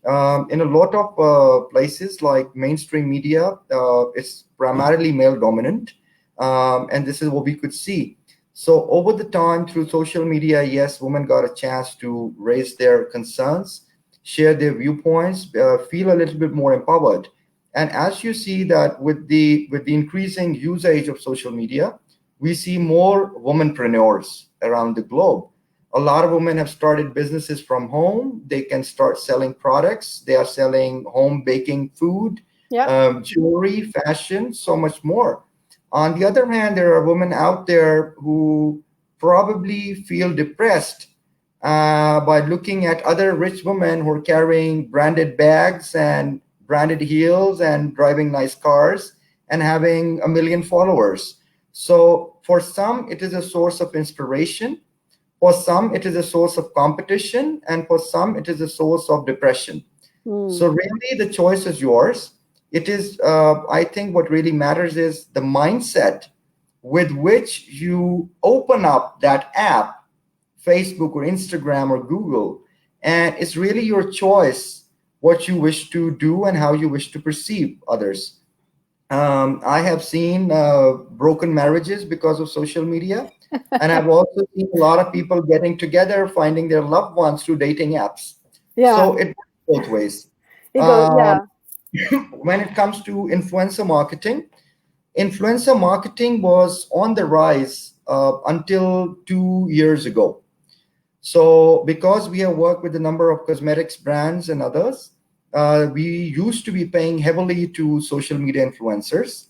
In a lot of places like mainstream media, it's primarily male dominant, and this is what we could see. So over the time through social media, yes, women got a chance to raise their concerns, share their viewpoints, feel a little bit more empowered. And as you see that with the increasing usage of social media, we see more womenpreneurs around the globe. A lot of women have started businesses from home. They can start selling products. They are selling home baking food, Yeah. jewelry, fashion, so much more. On the other hand, there are women out there who probably feel depressed by looking at other rich women who are carrying branded bags and branded heels and driving nice cars and having a million followers. So for some, it is a source of inspiration. For some, it is a source of competition. And for some, it is a source of depression. So really, the choice is yours. It is, I think, what really matters is the mindset with which you open up that app, Facebook or Instagram or Google, and it's really your choice what you wish to do and how you wish to perceive others. I have seen broken marriages because of social media, and I've also seen a lot of people getting together, finding their loved ones through dating apps. Yeah. So it works both ways. Yeah. When it comes to influencer marketing was on the rise until 2 years ago. So because we have worked with a number of cosmetics brands and others, we used to be paying heavily to social media influencers.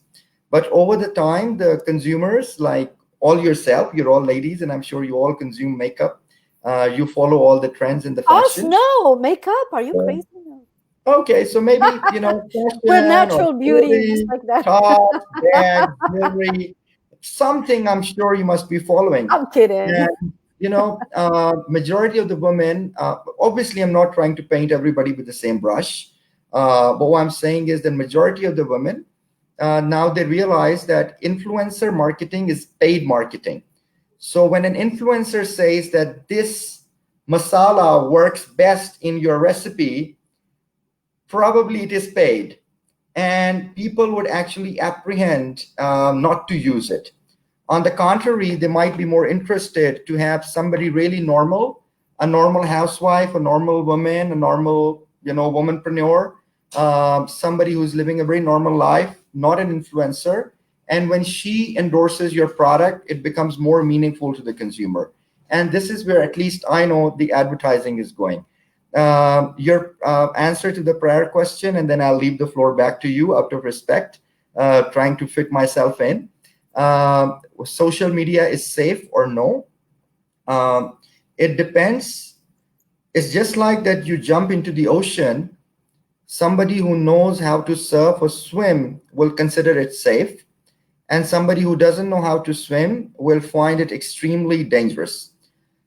But over the time, the consumers, like all yourself, you're all ladies, and I'm sure you all consume makeup. You follow all the trends in the Us? fashion. No. Makeup? Are you crazy? No. Okay, so maybe, We're fashion or natural beauty, just jewelry, like that. tops, bags, jewelry, something I'm sure you must be following. I'm kidding. And, majority of the women, obviously, I'm not trying to paint everybody with the same brush. But what I'm saying is the majority of the women, now they realize that influencer marketing is paid marketing. So when an influencer says that this masala works best in your recipe, probably it is paid, and people would actually apprehend not to use it. On the contrary, they might be more interested to have somebody really normal, a normal housewife, a normal woman, a normal, womanpreneur, somebody who's living a very normal life, not an influencer. And when she endorses your product, it becomes more meaningful to the consumer. And this is where at least I know the advertising is going. Your answer to the prior question, and then I'll leave the floor back to you out of respect, trying to fit myself in. Social media is safe or no? It depends. It's just like that you jump into the ocean. Somebody who knows how to surf or swim will consider it safe, and somebody who doesn't know how to swim will find it extremely dangerous.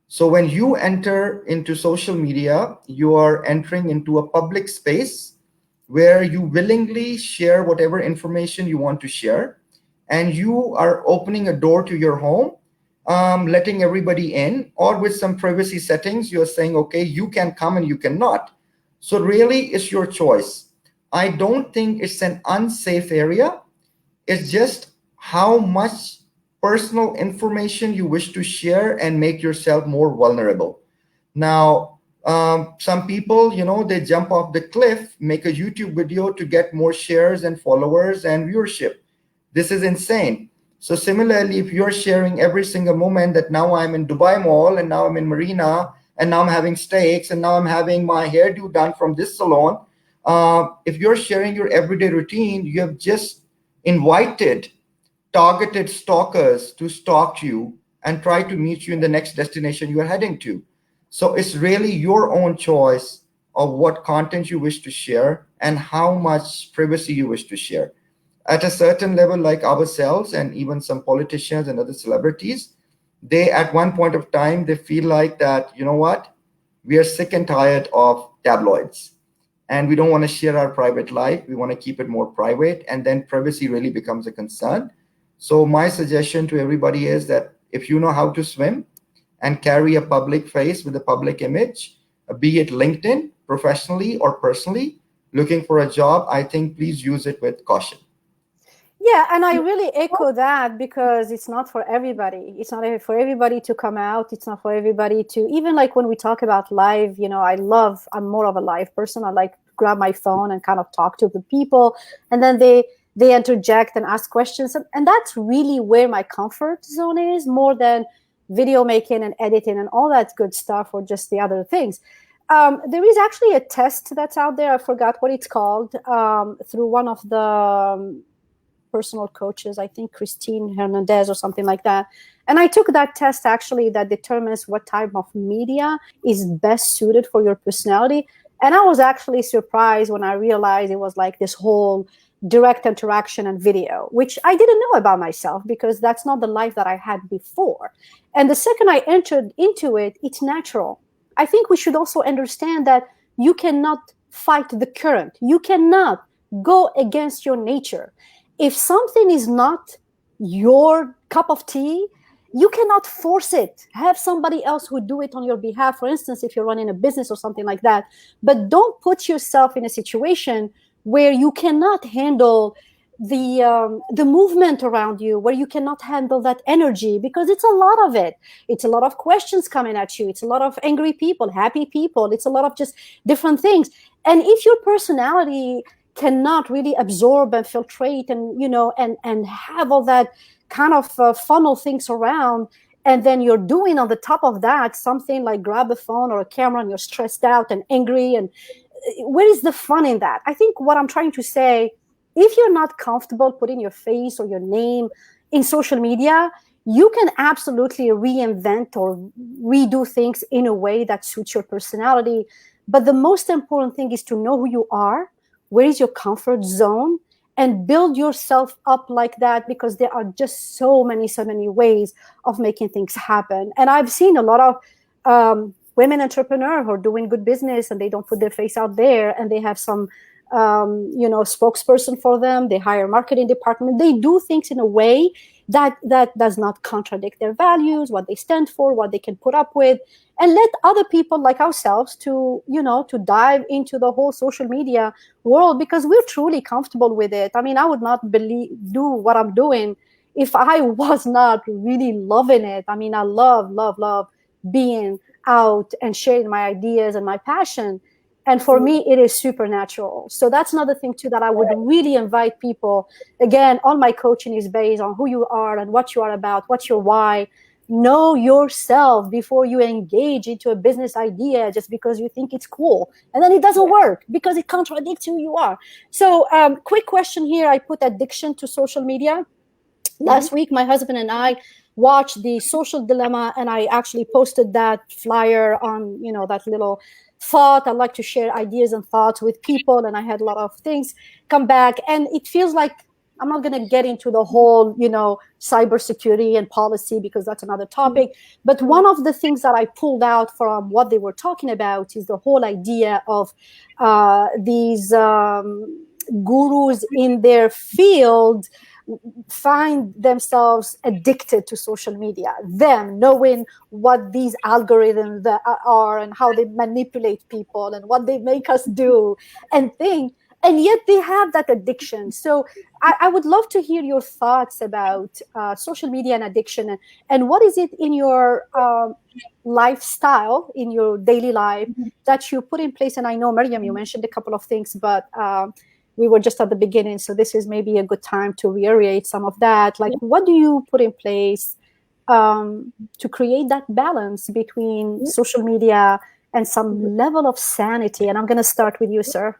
So when you enter into social media, you are entering into a public space where you willingly share whatever information you want to share, and you are opening a door to your home, letting everybody in, or with some privacy settings, you're saying, okay, you can come and you cannot. So really, it's your choice. I don't think it's an unsafe area. It's just how much personal information you wish to share and make yourself more vulnerable. Now, some people, they jump off the cliff, make a YouTube video to get more shares and followers and viewership. This is insane. So similarly, if you're sharing every single moment that now I'm in Dubai Mall and now I'm in Marina and now I'm having steaks and now I'm having my hairdo done from this salon, if you're sharing your everyday routine, you have just invited targeted stalkers to stalk you and try to meet you in the next destination you are heading to. So it's really your own choice of what content you wish to share and how much privacy you wish to share. At a certain level, like ourselves and even some politicians and other celebrities, they at one point of time, they feel like that, you know what? We are sick and tired of tabloids. and we don't want to share our private life. We want to keep it more private, and then privacy really becomes a concern. So my suggestion to everybody is that if you know how to swim and carry a public face with a public image, be it LinkedIn, professionally or personally, looking for a job, I think please use it with caution. Yeah, and I really echo that, because it's not for everybody. It's not for everybody to come out. It's not for everybody to, even like when we talk about live, I'm more of a live person. I like grab my phone and kind of talk to the people, and then they interject and ask questions. And that's really where my comfort zone is, more than video making and editing and all that good stuff, or just the other things. There is actually a test that's out there. I forgot what it's called, through one of the personal coaches, I think Christine Hernandez or something like that. And I took that test actually that determines what type of media is best suited for your personality. And I was actually surprised when I realized it was like this whole direct interaction and video, which I didn't know about myself, because that's not the life that I had before. And the second I entered into it, it's natural. I think we should also understand that you cannot fight the current. You cannot go against your nature. If something is not your cup of tea, you cannot force it. Have somebody else who do it on your behalf. For instance, if you're running a business or something like that. But don't put yourself in a situation where you cannot handle the movement around you, where you cannot handle that energy, because it's a lot of it. It's a lot of questions coming at you. It's a lot of angry people, happy people. It's a lot of just different things. And if your personality cannot really absorb and filtrate and have all that kind of funnel things around, and then you're doing on the top of that something like grab a phone or a camera, and you're stressed out and angry, and where is the fun in that? I think what I'm trying to say, if you're not comfortable putting your face or your name in social media, you can absolutely reinvent or redo things in a way that suits your personality. But the most important thing is to know who you are. Where is your comfort zone, and build yourself up like that, because there are just so many ways of making things happen. And I've seen a lot of women entrepreneurs who are doing good business, and they don't put their face out there, and they have some spokesperson for them. They hire a marketing department. They do things in a way that does not contradict their values, what they stand for, what they can put up with, and let other people like ourselves to dive into the whole social media world, because we're truly comfortable with it. I mean, I would not do what I'm doing if I was not really loving it. I mean, I love being out and sharing my ideas and my passion. And for me, it is supernatural. So that's another thing too that I would really invite people. Again, all my coaching is based on who you are and what you are about, what's your why. Know yourself before you engage into a business idea just because you think it's cool. And then it doesn't work because it contradicts who you are. So quick question here. I put addiction to social media. Last week, my husband and I watched The Social Dilemma, and I actually posted that flyer on, that little thought. I like to share ideas and thoughts with people, and I had a lot of things come back. And it feels like I'm not going to get into the whole, cybersecurity and policy, because that's another topic. But one of the things that I pulled out from what they were talking about is the whole idea of these gurus in their field find themselves addicted to social media, them knowing what these algorithms are and how they manipulate people and what they make us do and think, and yet they have that addiction. So I would love to hear your thoughts about social media and addiction, and what is it in your lifestyle, in your daily life, that you put in place. And I know, Maryam, you mentioned a couple of things, but we were just at the beginning, so this is maybe a good time to reiterate some of that. Like, what do you put in place to create that balance between social media and some level of sanity? And I'm going to start with you, sir.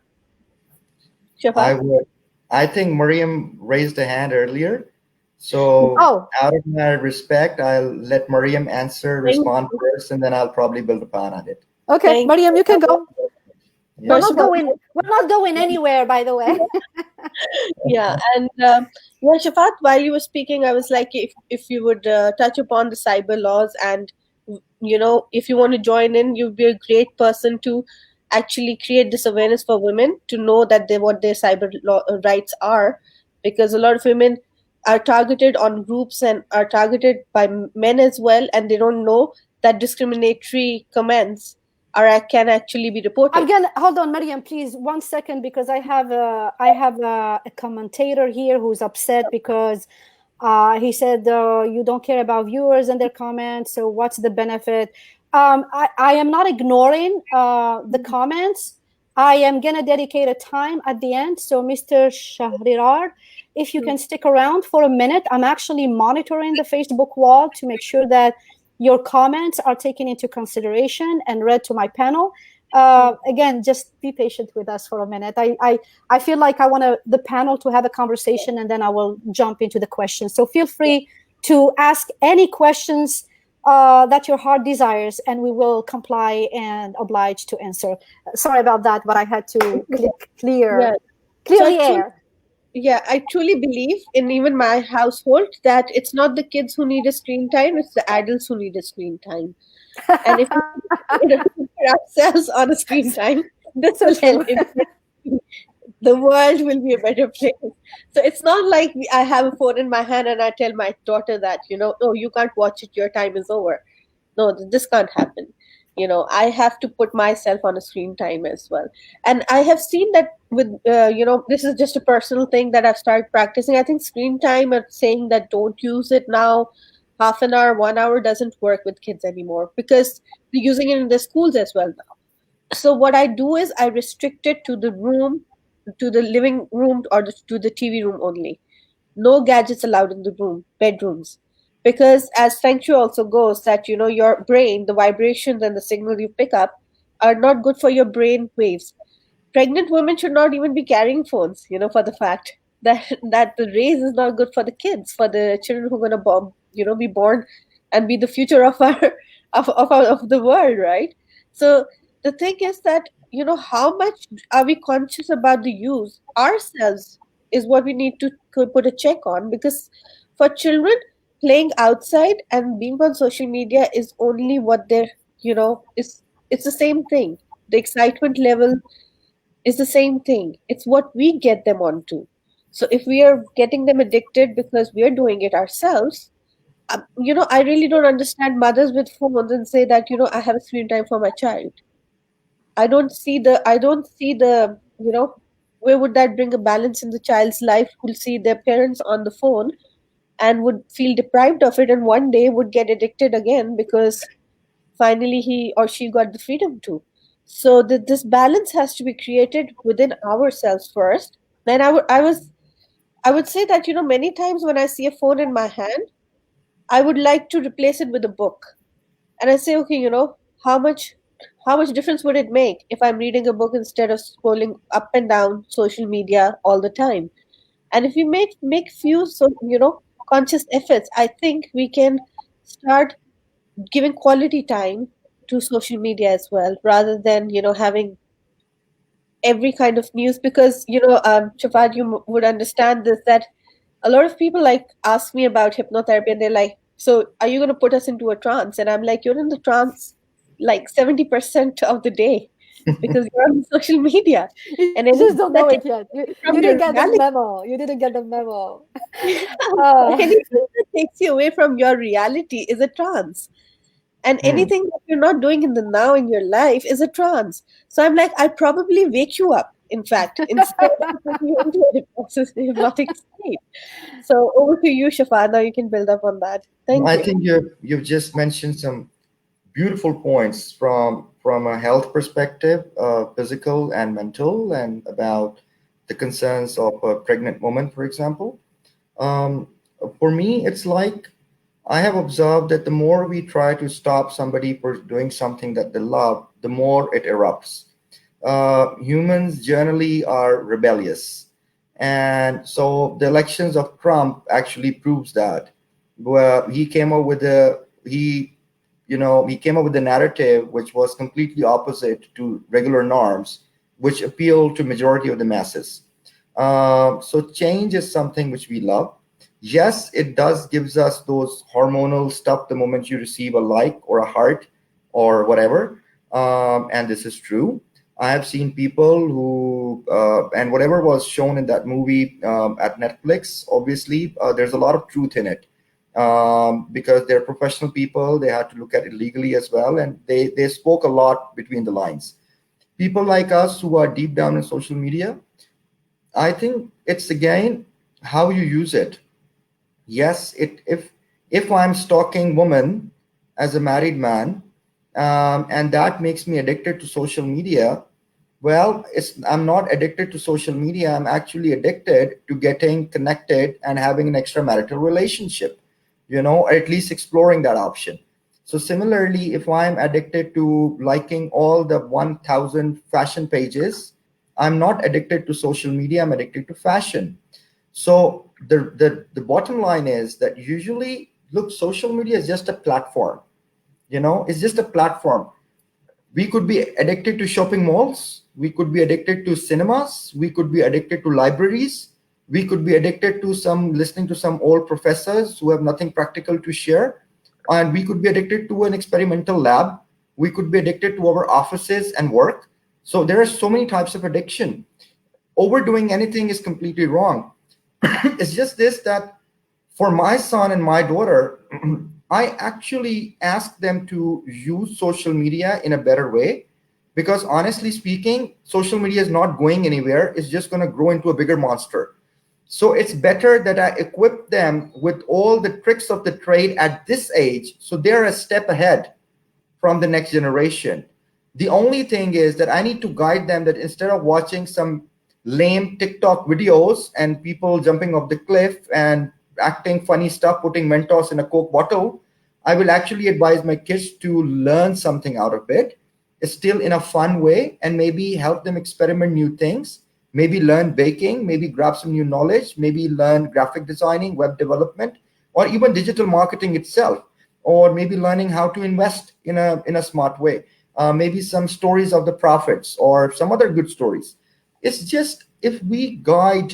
Shaba? I think Maryam raised a hand earlier. So out of my respect, I'll let Maryam respond first, and then I'll probably build upon it. Okay, Maryam, you can go. Yeah. We're not going anywhere, by the way. Yeah, and Shafat, while you were speaking, I was like, if you would touch upon the cyber laws, and if you want to join in, you'd be a great person to actually create this awareness for women to know that what their rights are, because a lot of women are targeted on groups and are targeted by men as well, and they don't know that discriminatory comments can actually be reported. Again, hold on, Maryam, please 1 second, because I have a commentator here who's upset because he said you don't care about viewers and their comments. So what's the benefit? I am not ignoring the comments. I am gonna dedicate a time at the end. So Mr. Shahrirar, if you can stick around for a minute, I'm actually monitoring the Facebook wall to make sure that your comments are taken into consideration and read to my panel. Again, just be patient with us for a minute. I feel like I want the panel to have a conversation, and then I will jump into the questions. So feel free to ask any questions that your heart desires, and we will comply and oblige to answer. Sorry about that, but I had to clear the air. Yeah, I truly believe in even my household that it's not the kids who need a screen time, it's the adults who need a screen time. And if we put ourselves on a screen time, this will help. The world will be a better place. So it's not like I have a phone in my hand and I tell my daughter that, oh, you can't watch it, your time is over. No, this can't happen. I have to put myself on a screen time as well. And I have seen that with, this is just a personal thing that I've started practicing. I think screen time and saying that don't use it now, half an hour, 1 hour doesn't work with kids anymore because they're using it in the schools as well now. So what I do is I restrict it to the room, to the living room or to the TV room only. No gadgets allowed in the bedrooms. Because as Feng Shui also goes, that your brain, the vibrations and the signal you pick up are not good for your brain waves. Pregnant women should not even be carrying phones, for the fact that the rays is not good for the kids, for the children who are gonna be born and be the future of our of the world, right? So the thing is that how much are we conscious about the use ourselves is what we need to put a check on, because for children, playing outside and being on social media is only what they're it's the same thing. The excitement level is the same thing. It's what we get them onto. So if we are getting them addicted because we are doing it ourselves, I really don't understand mothers with phones and say that I have a screen time for my child. I don't see the where would that bring a balance in the child's life who'll see their parents on the phone and would feel deprived of it and one day would get addicted again because finally he or she got the freedom to. So this balance has to be created within ourselves first. Then I would say that many times when I see a phone in my hand, I would like to replace it with a book. And I say, okay, how much difference would it make if I'm reading a book instead of scrolling up and down social media all the time? And if we make few conscious efforts, I think we can start giving quality time to social media as well, rather than having every kind of news. Because Shafad, you would understand this, that a lot of people like ask me about hypnotherapy and they're like, so are you going to put us into a trance? And I'm like, you're in the trance like 70% of the day because you're on social media. And You just don't know it yet. from You your didn't get the reality. memo. You didn't get the memo. Anything that takes you away from your reality is a trance. And anything that you're not doing in the now in your life is a trance. So I'm like, I probably wake you up, in fact, instead of putting you into a hypnotic state. So over to you, Shafa. Now you can build up on that. Thank I you. think you've just mentioned some beautiful points from a health perspective, physical and mental, and about the concerns of a pregnant woman, for example. Um, for me, it's like I have observed that the more we try to stop somebody for doing something that they love, the more it erupts. Humans generally are rebellious, and so the elections of Trump actually proves that. Where he came up with he came up with a narrative which was completely opposite to regular norms, which appeal to majority of the masses. So change is something which we love. Yes, it does gives us those hormonal stuff the moment you receive a like or a heart or whatever, and this is true. I have seen people who, and whatever was shown in that movie at Netflix, obviously, there's a lot of truth in it. Because they're professional people, they had to look at it legally as well, and they spoke a lot between the lines. People like us who are deep down in social media, I think it's again how you use it. Yes, if I'm stalking woman as a married man, and that makes me addicted to social media, well, I'm not addicted to social media. I'm actually addicted to getting connected and having an extramarital relationship, or at least exploring that option. So similarly, if I'm addicted to liking all the 1,000 fashion pages, I'm not addicted to social media. I'm addicted to fashion. So the bottom line is that usually, look, social media is just a platform. It's just a platform. We could be addicted to shopping malls. We could be addicted to cinemas. We could be addicted to libraries. We could be addicted to listening to some old professors who have nothing practical to share. And we could be addicted to an experimental lab. We could be addicted to our offices and work. So there are so many types of addiction. Overdoing anything is completely wrong. It's just this, that for my son and my daughter, I actually ask them to use social media in a better way, because honestly speaking, social media is not going anywhere. It's just going to grow into a bigger monster. So it's better that I equip them with all the tricks of the trade at this age, so they're a step ahead from the next generation. The only thing is that I need to guide them that instead of watching some lame TikTok videos and people jumping off the cliff and acting funny stuff, putting Mentos in a Coke bottle, I will actually advise my kids to learn something out of it, still in a fun way, and maybe help them experiment new things, maybe learn baking, maybe grab some new knowledge, maybe learn graphic designing, web development, or even digital marketing itself, or maybe learning how to invest in a smart way. Maybe some stories of the prophets or some other good stories. It's just, if we guide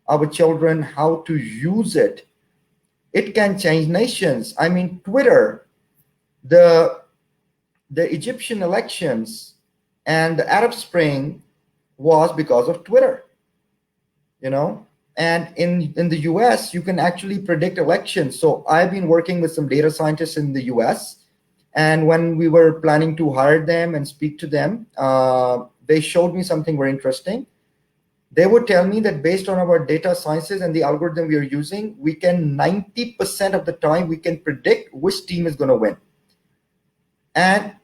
our children how to use it, it can change nations. I mean, Twitter, the Egyptian elections and the Arab Spring was because of Twitter, you know. And in the US, you can actually predict elections. So I've been working with some data scientists in the US, and when we were planning to hire them and speak to them, they showed me something very interesting. They would tell me that based on our data sciences and the algorithm we are using, we can 90% of the time we can predict which team is going to win. And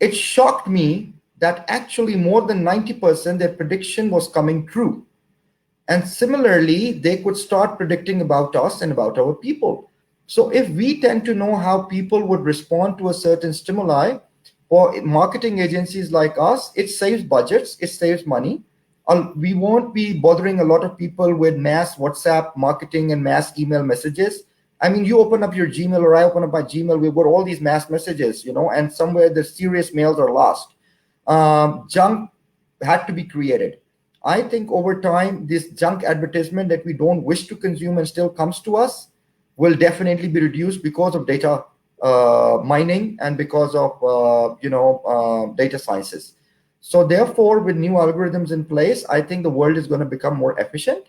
it shocked me that actually more than 90% their prediction was coming true. And similarly, they could start predicting about us and about our people. So if we tend to know how people would respond to a certain stimuli, for marketing agencies like us, it saves budgets, it saves money. We won't be bothering a lot of people with mass WhatsApp marketing and mass email messages. I mean, you open up your Gmail, or I open up my Gmail, we've got all these mass messages, and somewhere the serious mails are lost. Junk had to be created. I think over time, this junk advertisement that we don't wish to consume and still comes to us will definitely be reduced because of data mining and because of data sciences. So therefore, with new algorithms in place, I think the world is going to become more efficient.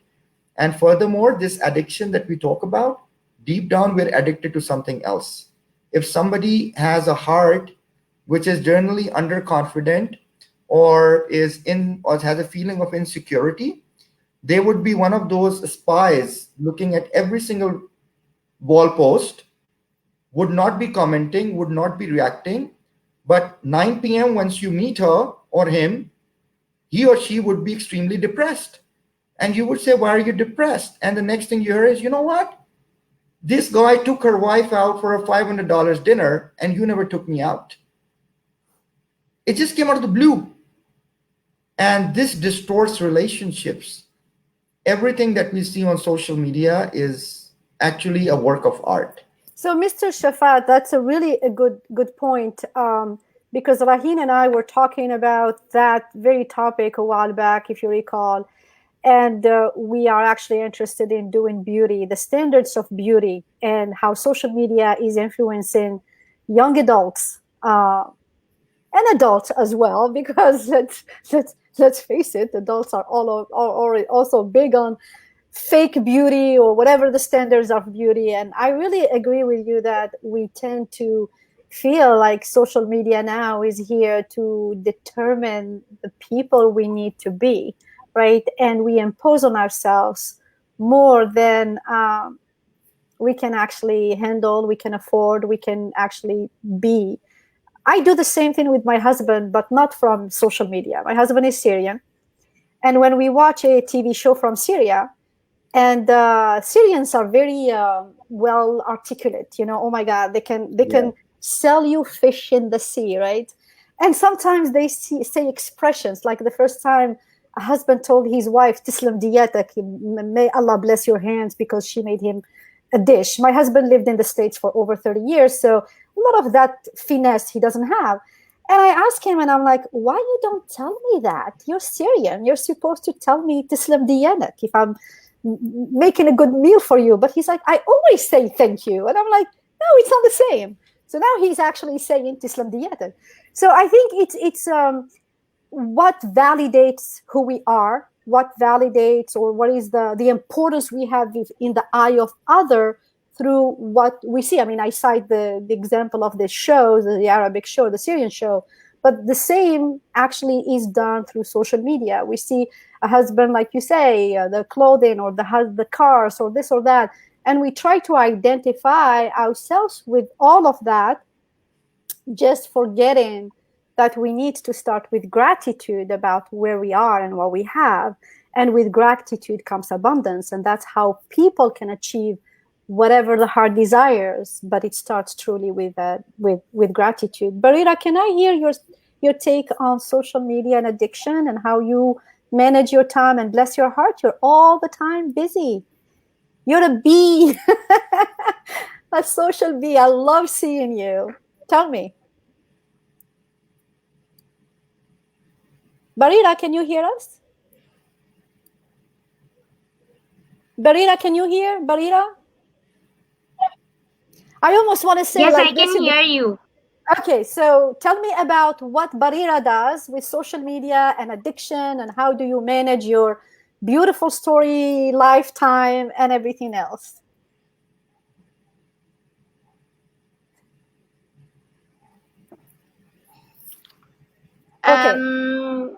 And furthermore, this addiction that we talk about, deep down, we're addicted to something else. If somebody has a heart which is generally underconfident, or has a feeling of insecurity, they would be one of those spies looking at every single wall post, would not be commenting, would not be reacting. But 9 p.m., once you meet her or him, he or she would be extremely depressed. And you would say, why are you depressed? And the next thing you hear is, you know what? This guy took her wife out for a $500 dinner and you never took me out. It just came out of the blue. And this distorts relationships. Everything that we see on social media is actually a work of art. So, Mr. Shafat, that's a really a good point, because Raheen and I were talking about that very topic a while back, if you recall, and we are actually interested in doing beauty, the standards of beauty, and how social media is influencing young adults, and adults as well, because let's face it, adults are also big on fake beauty or whatever the standards of beauty. And I really agree with you that we tend to feel like social media now is here to determine the people we need to be, right? And we impose on ourselves more than we can actually handle, we can afford, we can actually be. I do the same thing with my husband, but not from social media. My husband is Syrian, and when we watch a TV show from Syria, and Syrians are very well articulate. Oh my God, they can sell you fish in the sea, right? And sometimes they say expressions like the first time a husband told his wife, "Tislam diyatak," may Allah bless your hands, because she made him a dish. My husband lived in the States for over 30 years, so a lot of that finesse he doesn't have. And I asked him, and I'm like, why you don't tell me that? You're Syrian. You're supposed to tell me Tislam diyanak if I'm making a good meal for you. But he's like, I always say thank you. And I'm like, no, it's not the same. So now he's actually saying Tislam diyatak. So I think it's what validates who we are, what validates, or what is the importance we have in the eye of other through what we see. I mean, I cite the example of the show, the Arabic show, the Syrian show, but the same actually is done through social media. We see a husband, like you say, the clothing or the cars or this or that, and we try to identify ourselves with all of that, just forgetting that we need to start with gratitude about where we are and what we have. And with gratitude comes abundance, and that's how people can achieve whatever the heart desires. But it starts truly with gratitude. Barira, can I hear your take on social media and addiction, and how you manage your time? And bless your heart, you're all the time busy. You're a bee, a social bee. I love seeing you. Tell me. Barira, can you hear us? Barira, can you hear? Barira? I almost want to say yes, like I can hear you. Okay, so tell me about what Barira does with social media and addiction, and how do you manage your beautiful story, lifetime, and everything else? Okay.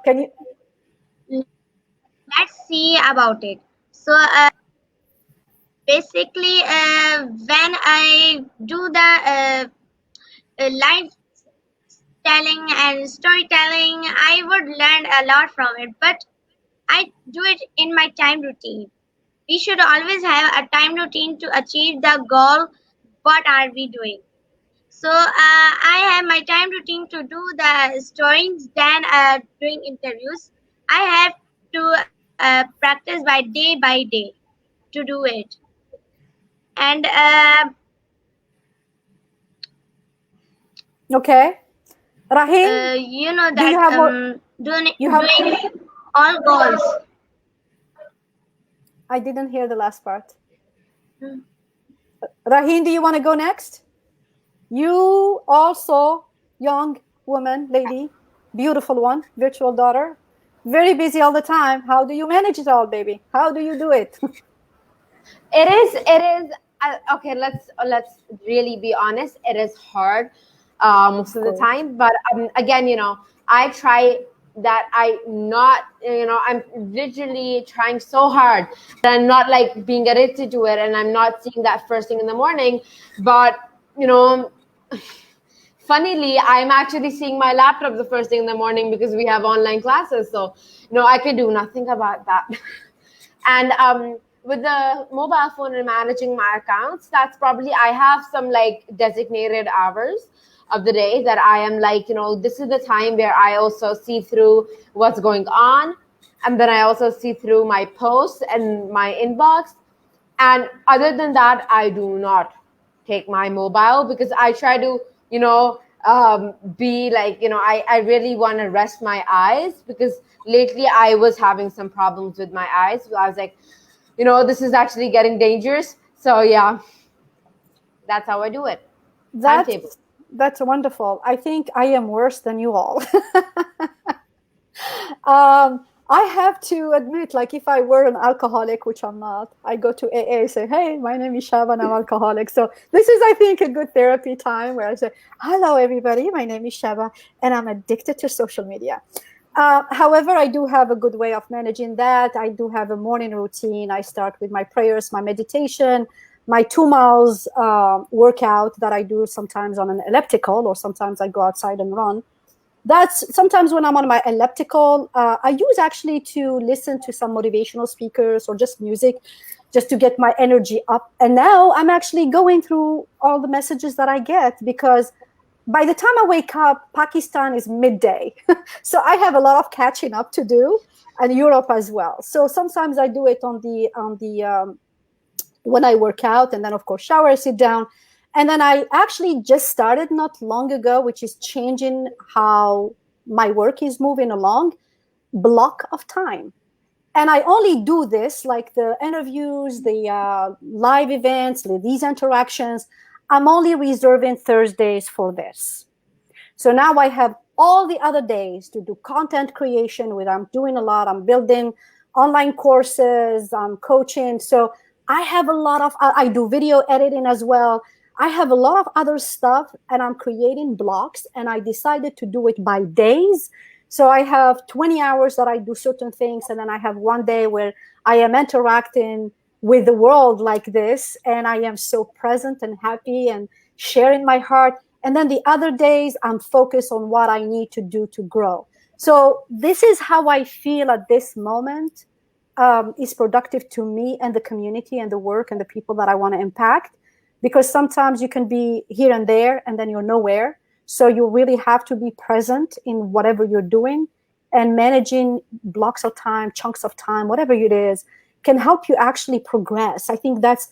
Can you? Let's see about it. So basically, when I do the live telling and storytelling, I would learn a lot from it. But I do it in my time routine. We should always have a time routine to achieve the goal. What are we doing? So I have my time routine to do the stories, then doing interviews. I have to practice by day to do it. And Okay. Raheel, you know do you that have more? doing all goals. I didn't hear the last part. Raheel, do you want to go next? You also, young woman, lady, beautiful one, virtual daughter, very busy all the time. How do you manage it all, baby? How do you do it? It is okay. Let's really be honest. It is hard most of the time, but again, I try that I'm literally trying so hard that I'm not like being addicted to it, and I'm not seeing that first thing in the morning. But funnily, I'm actually seeing my laptop the first thing in the morning because we have online classes. So I can do nothing about that. And with the mobile phone and managing my accounts, that's probably, I have some like designated hours of the day that I am like, this is the time where I also see through what's going on. And then I also see through my posts and my inbox. And other than that, I do not take my mobile, because I try to, be like, I really want to rest my eyes, because lately I was having some problems with my eyes. So I was like, this is actually getting dangerous. So yeah, that's how I do it. That's wonderful. I think I am worse than you all. I have to admit, like if I were an alcoholic, which I'm not, I go to AA, say, hey, my name is Shaba and I'm alcoholic. So this is, I think, a good therapy time where I say, hello, everybody, my name is Shaba and I'm addicted to social media. However, I do have a good way of managing that. I do have a morning routine. I start with my prayers, my meditation, my 2 miles workout that I do sometimes on an elliptical, or sometimes I go outside and run. That's sometimes when I'm on my elliptical, I use actually to listen to some motivational speakers or just music, just to get my energy up. And now I'm actually going through all the messages that I get, because by the time I wake up, Pakistan is midday. So I have a lot of catching up to do, and Europe as well. So sometimes I do it on the when I work out, and then of course shower, sit down. And then I actually just started not long ago, which is changing how my work is moving along, block of time. And I only do this, like the interviews, the live events, these interactions, I'm only reserving Thursdays for this. So now I have all the other days to do content creation, where I'm doing a lot. I'm building online courses, I'm coaching. So I have a lot of, I do video editing as well. I have a lot of other stuff, and I'm creating blocks, and I decided to do it by days. So I have 20 hours that I do certain things, and then I have one day where I am interacting with the world like this, and I am so present and happy and sharing my heart. And then the other days I'm focused on what I need to do to grow. So this is how I feel at this moment is productive to me and the community and the work and the people that I want to impact. Because sometimes you can be here and there and then you're nowhere. So you really have to be present in whatever you're doing, and managing blocks of time, chunks of time, whatever it is, can help you actually progress. I think that's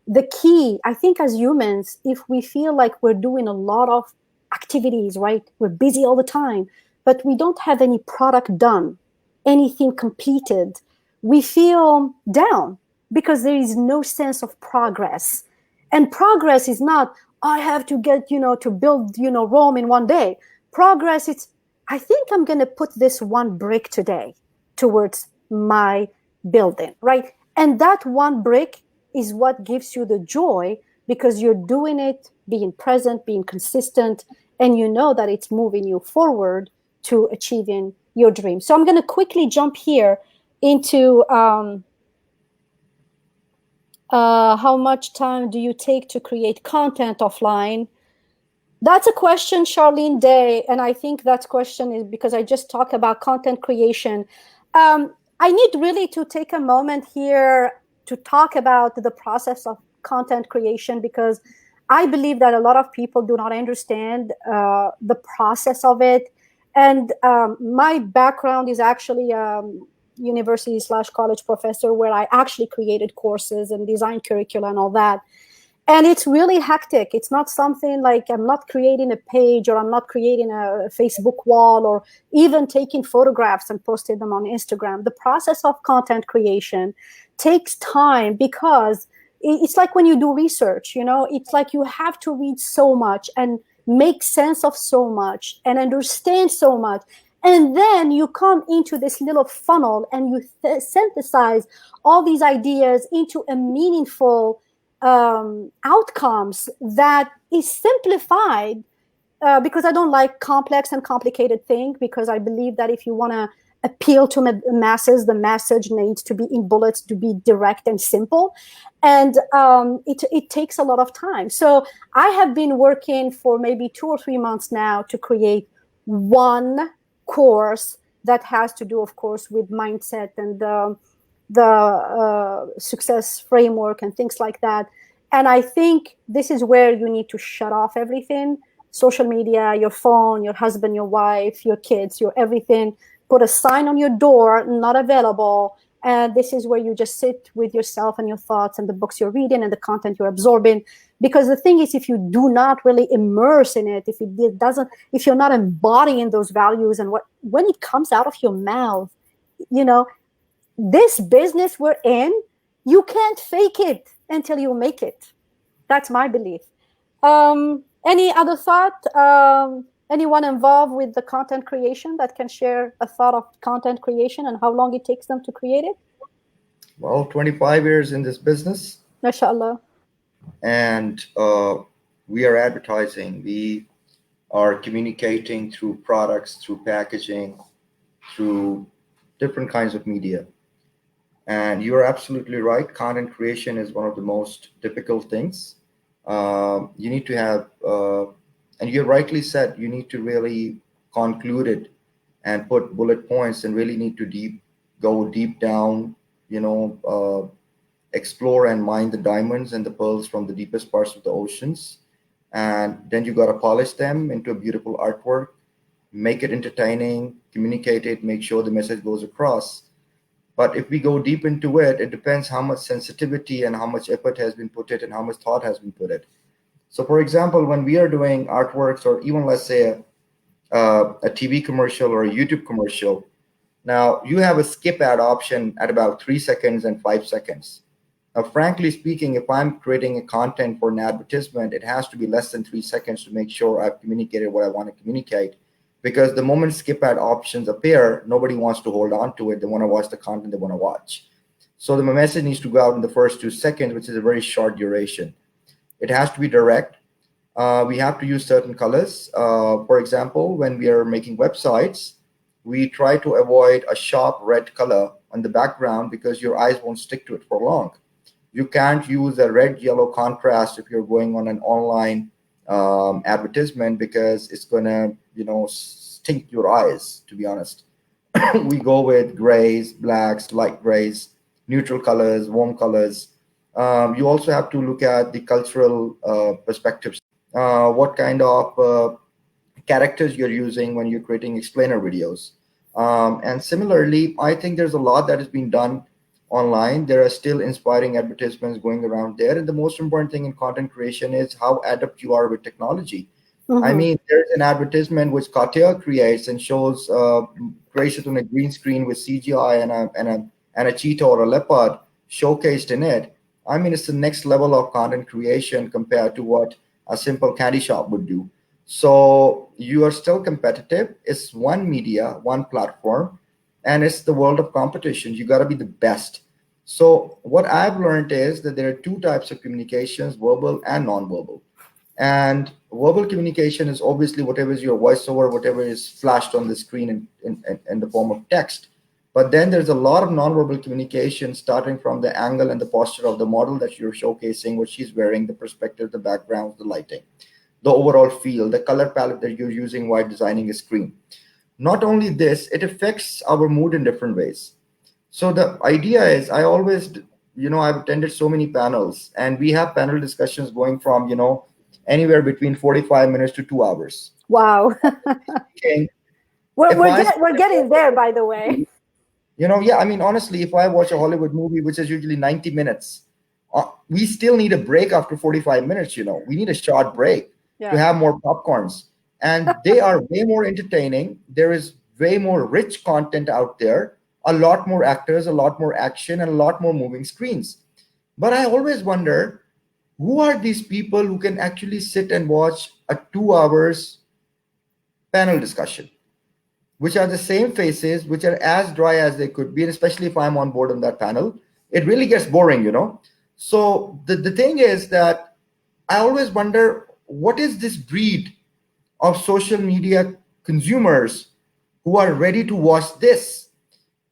the key. I think as humans, if we feel like we're doing a lot of activities, right? We're busy all the time, but we don't have any product done, anything completed, we feel down because there is no sense of progress. And progress is not, I have to get, to build, Rome in one day. Progress, it's, I think I'm going to put this one brick today towards my building, right? And that one brick is what gives you the joy, because you're doing it, being present, being consistent, and you know that it's moving you forward to achieving your dream. So I'm going to quickly jump here into how much time do you take to create content offline? That's a question, Charlene Day, and I think that question is because I just talked about content creation. I need really to take a moment here to talk about the process of content creation, because I believe that a lot of people do not understand the process of it. And my background is actually university/college professor, where I actually created courses and designed curricula and all that. And it's really hectic. It's not something like I'm not creating a page, or I'm not creating a Facebook wall, or even taking photographs and posting them on Instagram. The process of content creation takes time, because it's like when you do research, it's like you have to read so much and make sense of so much and understand so much. And then you come into this little funnel and you synthesize all these ideas into a meaningful outcomes that is simplified, because I don't like complex and complicated things, because I believe that if you want to appeal to masses, the message needs to be in bullets, to be direct and simple. And it takes a lot of time. So I have been working for maybe 2 or 3 months now to create one course that has to do, of course, with mindset and the success framework and things like that. And I think this is where you need to shut off everything: social media, your phone, your husband, your wife, your kids, your everything. Put a sign on your door, not available. And this is where you just sit with yourself and your thoughts and the books you're reading and the content you're absorbing. Because the thing is, if you do not really immerse in it, if you're not embodying those values, and when it comes out of your mouth, this business we're in, you can't fake it until you make it. That's my belief. Any other thought? Anyone involved with the content creation that can share a thought of content creation and how long it takes them to create it? Well, 25 years in this business, MashaAllah. and we are advertising. We are communicating through products, through packaging, through different kinds of media. And you're absolutely right. Content creation is one of the most difficult things. You need to have, and you rightly said, you need to really conclude it and put bullet points and really need to go deep down, you know, explore and mine the diamonds and the pearls from the deepest parts of the oceans. And then you got to polish them into a beautiful artwork, make it entertaining, communicate it, make sure the message goes across. But if we go deep into it, it depends how much sensitivity and how much effort has been put it and how much thought has been put it. So, for example, when we are doing artworks or even let's say a TV commercial or a YouTube commercial, now you have a skip ad option at about 3 seconds and 5 seconds. Now, frankly speaking, if I'm creating a content for an advertisement, it has to be less than 3 seconds to make sure I've communicated what I want to communicate. Because the moment skip ad options appear, nobody wants to hold on to it. They want to watch the content they want to watch. So the message needs to go out in the first 2 seconds, which is a very short duration. It has to be direct. We have to use certain colors. For example, when we are making websites, we try to avoid a sharp red color on the background because your eyes won't stick to it for long. You can't use a red-yellow contrast if you're going on an online advertisement because it's gonna, stink your eyes, to be honest. We go with grays, blacks, light grays, neutral colors, warm colors. You also have to look at the cultural perspectives. What kind of characters you're using when you're creating explainer videos. And similarly, I think there's a lot that has been done online. There are still inspiring advertisements going around there. And the most important thing in content creation is how adept you are with technology. I mean, there's an advertisement which Katia creates and shows creates it on a green screen with CGI and a cheetah or a leopard showcased in it. I mean, it's the next level of content creation compared to what a simple candy shop would do. So you are still competitive. It's one media, one platform, and it's the world of competition. You got to be the best. So what I've learned is that there are two types of communications, verbal and non-verbal. And verbal communication is obviously whatever is your voiceover, whatever is flashed on the screen in the form of text. But then there's a lot of nonverbal communication starting from the angle and the posture of the model that you're showcasing, what she's wearing, the perspective, the background, the lighting, the overall feel, the color palette that you're using while designing a screen. Not only this, it affects our mood in different ways. So the idea is I've attended so many panels and we have panel discussions going from, anywhere between 45 minutes to 2 hours. Wow. Okay. We're getting there, by the way. Yeah, I mean, honestly, if I watch a Hollywood movie, which is usually 90 minutes, we still need a break after 45 minutes, we need a short break to have more popcorns. And they are way more entertaining. There is way more rich content out there, a lot more actors, a lot more action, and a lot more moving screens. But I always wonder, who are these people who can actually sit and watch a 2 hours panel discussion, which are the same faces, which are as dry as they could be, and especially if I'm on board on that panel, it really gets boring, So the thing is that I always wonder, what is this breed of social media consumers who are ready to watch this?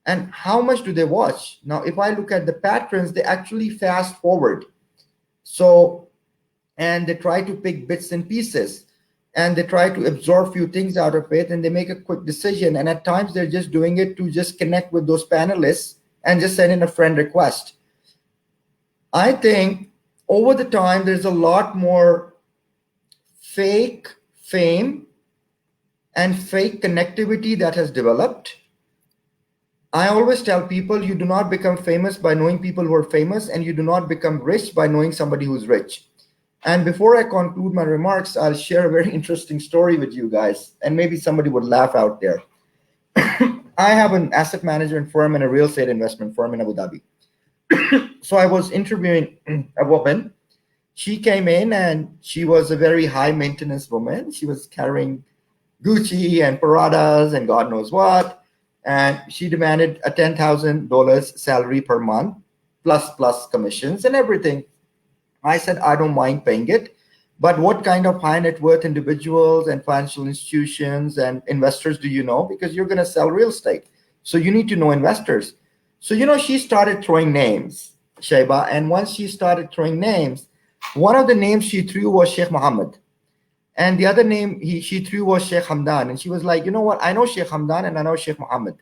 And how much do they watch? Now, if I look at the patterns, they actually fast forward. So, and they try to pick bits and pieces and they try to absorb a few things out of it and they make a quick decision. And at times they're just doing it to just connect with those panelists and just send in a friend request. I think over the time, there's a lot more fake fame and fake connectivity that has developed. I always tell people, you do not become famous by knowing people who are famous, and you do not become rich by knowing somebody who's rich. And before I conclude my remarks, I'll share a very interesting story with you guys, and maybe somebody would laugh out there. I have an asset management firm and a real estate investment firm in Abu Dhabi. So I was interviewing a woman, She came in and she was a very high maintenance woman. She was carrying Gucci and Paradas and God knows what. And she demanded a $10,000 salary per month, plus commissions and everything. I said, I don't mind paying it. But what kind of high net worth individuals and financial institutions and investors do you know? Because you're going to sell real estate. So you need to know investors. So, she started throwing names, Shaba. And once she started throwing names, one of the names she threw was Sheikh Mohammed. And the other name she threw was Sheikh Hamdan. And she was like, you know what? I know Sheikh Hamdan and I know Sheikh Mohammed.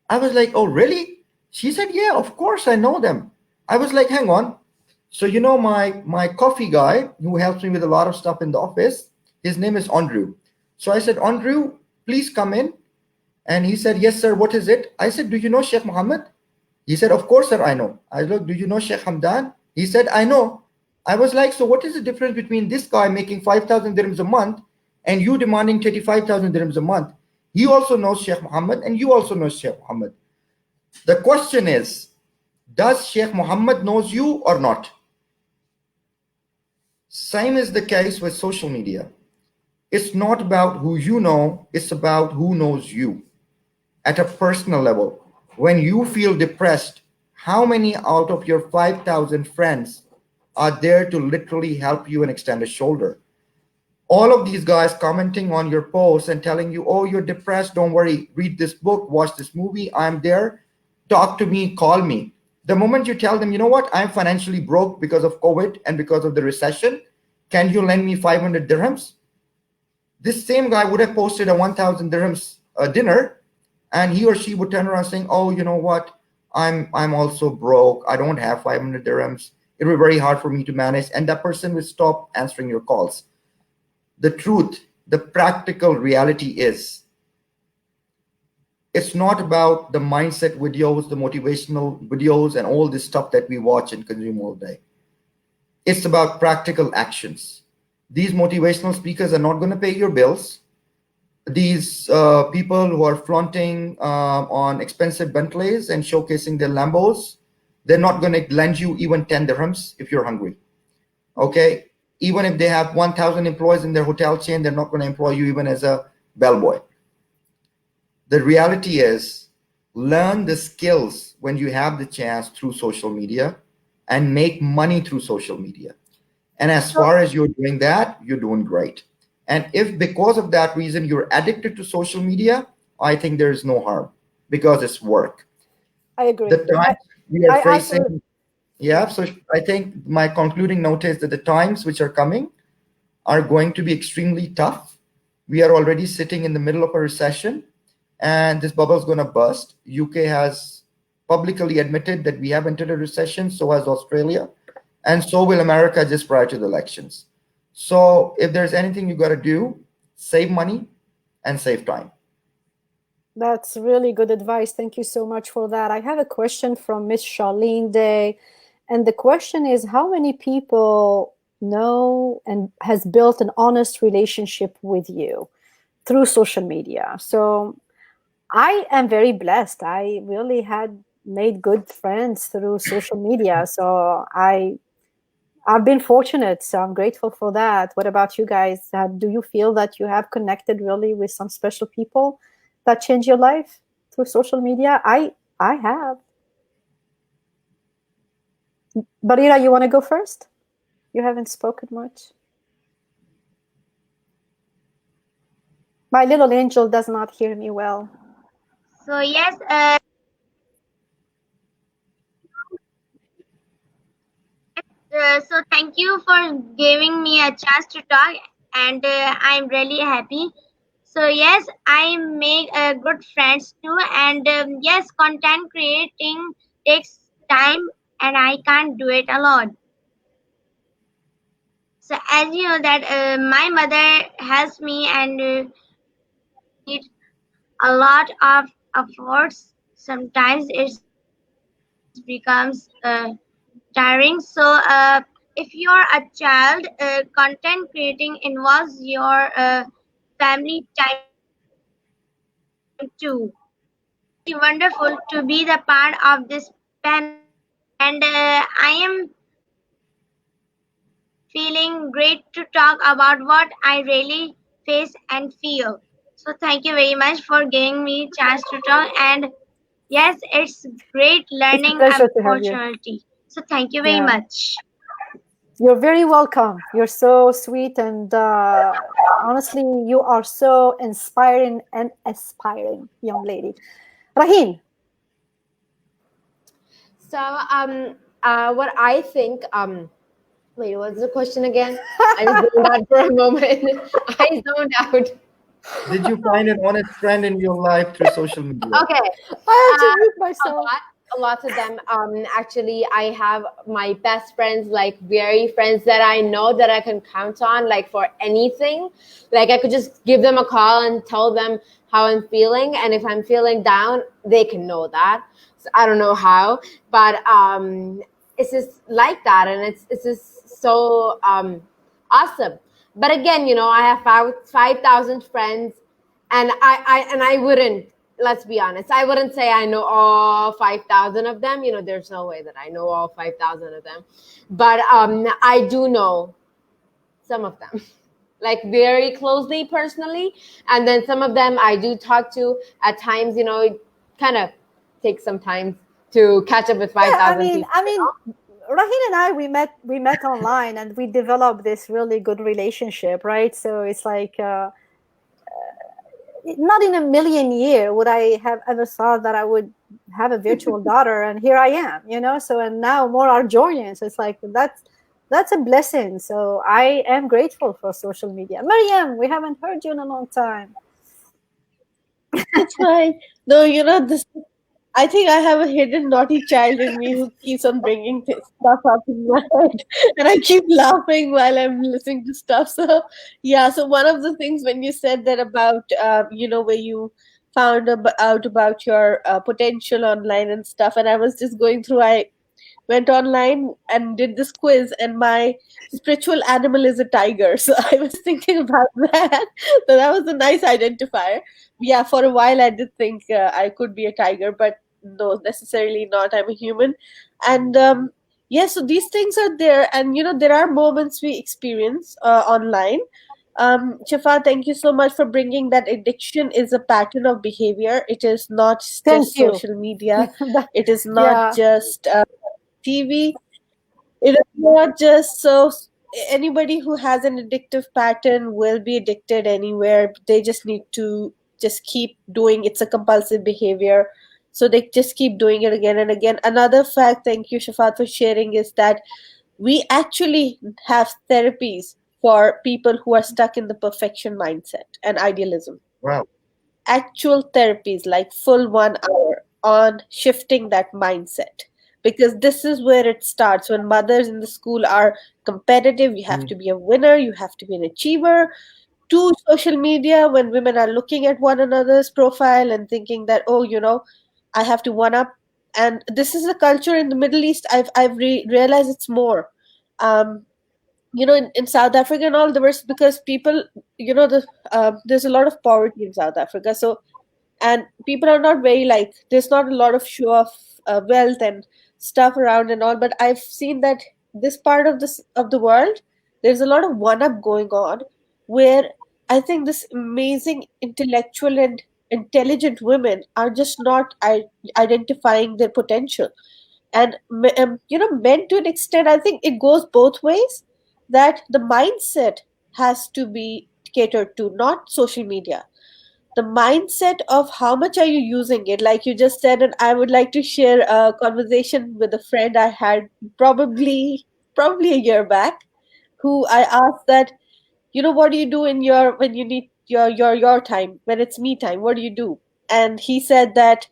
I was like, oh, really? She said, yeah, of course I know them. I was like, hang on. So, my coffee guy who helps me with a lot of stuff in the office, his name is Andrew. So I said, Andrew, please come in. And he said, yes, sir. What is it? I said, do you know Sheikh Mohammed? He said, of course, sir, I know. I looked, do you know Sheikh Hamdan? He said, I know. I was like, so what is the difference between this guy making 5,000 dirhams a month and you demanding 35,000 dirhams a month? He also knows Sheikh Mohammed and you also know Sheikh Mohammed. The question is, does Sheikh Mohammed knows you or not? Same is the case with social media. It's not about who you know, it's about who knows you at a personal level. When you feel depressed, how many out of your 5,000 friends are there to literally help you and extend a shoulder? All of these guys commenting on your posts and telling you, oh, you're depressed, don't worry, read this book, watch this movie, I'm there, talk to me, call me. The moment you tell them, you know what, I'm financially broke because of COVID and because of the recession, can you lend me 500 dirhams? This same guy would have posted a 1,000 dirhams dinner, and he or she would turn around saying, oh, you know what, I'm also broke, I don't have 500 dirhams, it will be very hard for me to manage, and that person will stop answering your calls. The truth, the practical reality is, it's not about the mindset videos, the motivational videos, and all this stuff that we watch and consume all day. It's about practical actions. These motivational speakers are not going to pay your bills. These people who are flaunting on expensive Bentleys and showcasing their Lambos, they're not going to lend you even 10 dirhams if you're hungry. Okay? Even if they have 1,000 employees in their hotel chain, they're not going to employ you even as a bellboy. The reality is, learn the skills when you have the chance through social media and make money through social media. And as far as you're doing that, you're doing great. And if because of that reason you're addicted to social media, I think there is no harm because it's work. I agree. The times we are I facing, absolutely. yeah, so I think my concluding note is that the times which are coming are going to be extremely tough. We are already sitting in the middle of a recession and this bubble is going to burst. UK has publicly admitted that we have entered a recession, so has Australia, and so will America just prior to the elections. So if there's anything you got to do, save money and save time. That's really good advice. Thank you so much for that. I have a question from Miss Charlene Day. And the question is, how many people know and has built an honest relationship with you through social media? So I am very blessed. I really had made good friends through social media. So I've been fortunate. So I'm grateful for that. What about you guys? Do you feel that you have connected really with some special people that changed your life through social media? I have. Barira, you want to go first? You haven't spoken much. My little angel does not hear me well. So yes, so thank you for giving me a chance to talk, and I'm really happy. So yes, I make good friends too, and yes, content creating takes time, and I can't do it alone. So as you know that my mother helps me and need a lot of efforts. Sometimes it becomes tiring. So if you're a child, content creating involves your family time too. So it's really wonderful to be the part of this panel, and I am feeling great to talk about what I really face and feel. So thank you very much for giving me a chance to talk. And yes, it's great It's a learning pleasure to have you. opportunity. So thank you very Yeah. much. You're very welcome. You're so sweet, and honestly, you are so inspiring and aspiring young lady. Raheen, So, what I think, wait, what's the question again? I just zoned out for a moment. I zoned out. Did you find an honest friend in your life through social media? Okay. I had to Uh, mute a myself. lot, lots of them. Actually, I have my best friends, like very friends that I know that I can count on, like for anything. Like I could just give them a call and tell them how I'm feeling, and if I'm feeling down, they can know that. So I don't know how, but it's just like that, and it's just so awesome. But again, I have 5,000 friends, and I wouldn't, let's be honest, I wouldn't say I know all 5,000 of them. There's no way that I know all 5,000 of them, but I do know some of them like very closely personally, and then some of them I do talk to at times. It kind of takes some time to catch up with Yeah, 5,000 people. Raheen and I, we met online, and we developed this really good relationship, right? So it's like not in a million year would I have ever thought that I would have a virtual daughter, and here I am. So, and now more are joining. So it's like that's a blessing. So I am grateful for social media. Maryam, we haven't heard you in a long time. It's fine. No, this. I think I have a hidden naughty child in me who keeps on bringing stuff up in my head, and I keep laughing while I'm listening to stuff. So, yeah. So one of the things when you said that about, where you found out about your potential online and stuff, and I was just going through. I went online and did this quiz, and my spiritual animal is a tiger. So I was thinking about that. So that was a nice identifier. Yeah, for a while I did think I could be a tiger, but no, necessarily not. I'm a human. And yeah, so these things are there, and there are moments we experience online. Shafa, thank you so much for bringing that addiction is a pattern of behavior. It is not Thank just you. social media. It is not Yeah. just TV. It is not just so anybody who has an addictive pattern will be addicted anywhere. They just need to just keep doing it's a compulsive behavior. So they just keep doing it again and again. Another fact, thank you, Shafat, for sharing, is that we actually have therapies for people who are stuck in the perfection mindset and idealism. Wow. Actual therapies like full 1 hour on shifting that mindset, because this is where it starts. When mothers in the school are competitive, you have Mm. to be a winner, you have to be an achiever, to social media when women are looking at one another's profile and thinking that, oh, I have to one up. And this is a culture in the Middle East. I've realized it's more um in South Africa and all the rest, because people, there's a lot of poverty in South Africa. So, and people are not very, like, there's not a lot of show of wealth and stuff around and all. But I've seen that this part of the world, there's a lot of one up going on, where I think this amazing intellectual and intelligent women are just not identifying their potential. And men, to an extent, I think it goes both ways, that the mindset has to be catered to, not social media. The mindset of how much are you using it, like you just said. And I would like to share a conversation with a friend I had probably a year back, who I asked that, what do you do in your when you need your time, when it's me time, what do you do? And he said that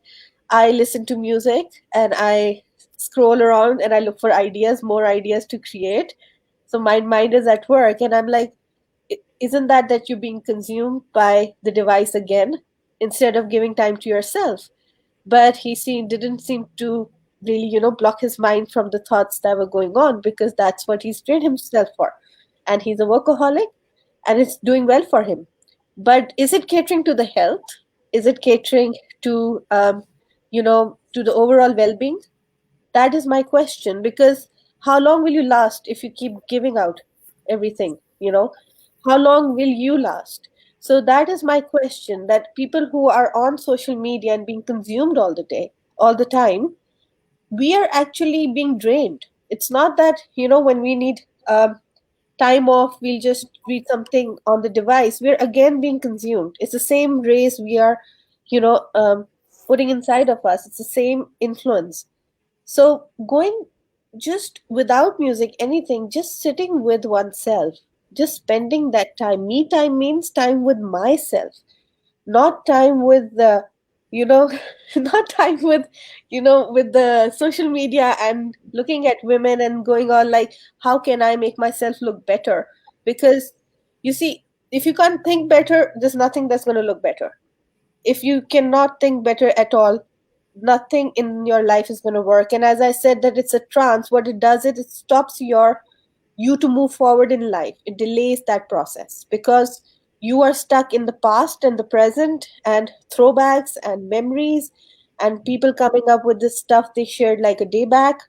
I listen to music and I scroll around and I look for ideas, more ideas to create. So my mind is at work, and I'm like, isn't that you're being consumed by the device again, instead of giving time to yourself? But didn't seem to really, block his mind from the thoughts that were going on, because that's what he's trained himself for. And he's a workaholic, and it's doing well for him. But is it catering to the health? Is it catering to to the overall well-being? That is my question. Because how long will you last if you keep giving out? everything, how long will you last? So that is my question, that people who are on social media and being consumed all the day, all the time, we are actually being drained. It's not that, when we need time off, we'll just read something on the device. We're again being consumed. It's the same rays we are, you know, um, putting inside of us. It's the same influence. So going just without music, anything, just sitting with oneself, just spending that time. Me time means time with myself, not time with the, you know, not time with, with the social media and looking at women and going on like, how can I make myself look better? Because you see, if you can't think better, there's nothing that's going to look better. If you cannot think better at all, nothing in your life is going to work. And as I said, that it's a trance, what it does, it stops you to move forward in life. It delays that process because you are stuck in the past and the present and throwbacks and memories and people coming up with this stuff they shared like a day back.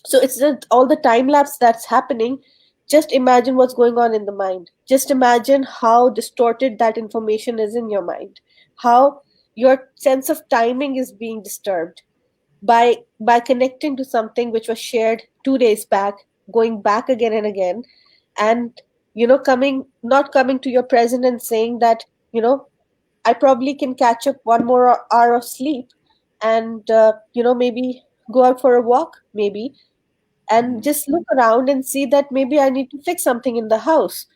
So it's just all the time lapse that's happening. Just imagine what's going on in the mind. Just imagine how distorted that information is in your mind, how your sense of timing is being disturbed by connecting to something which was shared 2 days back, going back again and again, and coming not coming to your present and saying that, I probably can catch up one more hour of sleep and maybe go out for a walk, maybe, and just look around and see that maybe I need to fix something in the house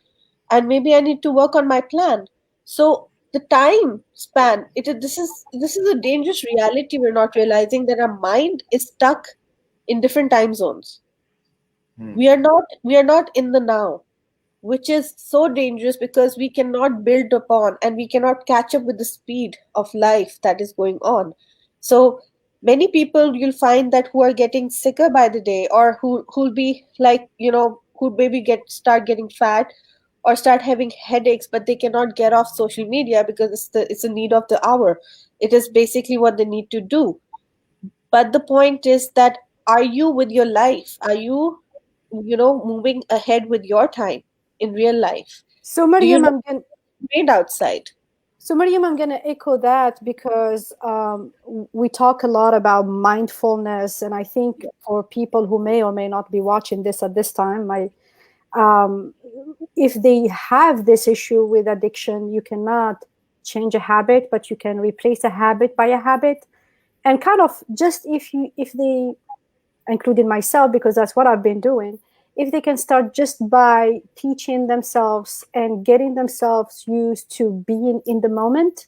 and maybe I need to work on my plan. So the time span, this is a dangerous reality. We're not realizing that our mind is stuck in different time zones. We are not in the now, which is so dangerous because we cannot build upon and we cannot catch up with the speed of life that is going on. So many people you'll find that who are getting sicker by the day, or who'll be like, who maybe start getting fat or start having headaches, but they cannot get off social media because it's a need of the hour. It is basically what they need to do. But the point is that, are you with your life? Are you, moving ahead with your time in real life? So Do you Maryam, know trend outside? I'm going to echo that because we talk a lot about mindfulness, and I think for people who may or may not be watching this at this time, um, if they have this issue with addiction, you cannot change a habit, but you can replace a habit by a habit. And kind of just if they, including myself, because that's what I've been doing, if they can start just by teaching themselves and getting themselves used to being in the moment,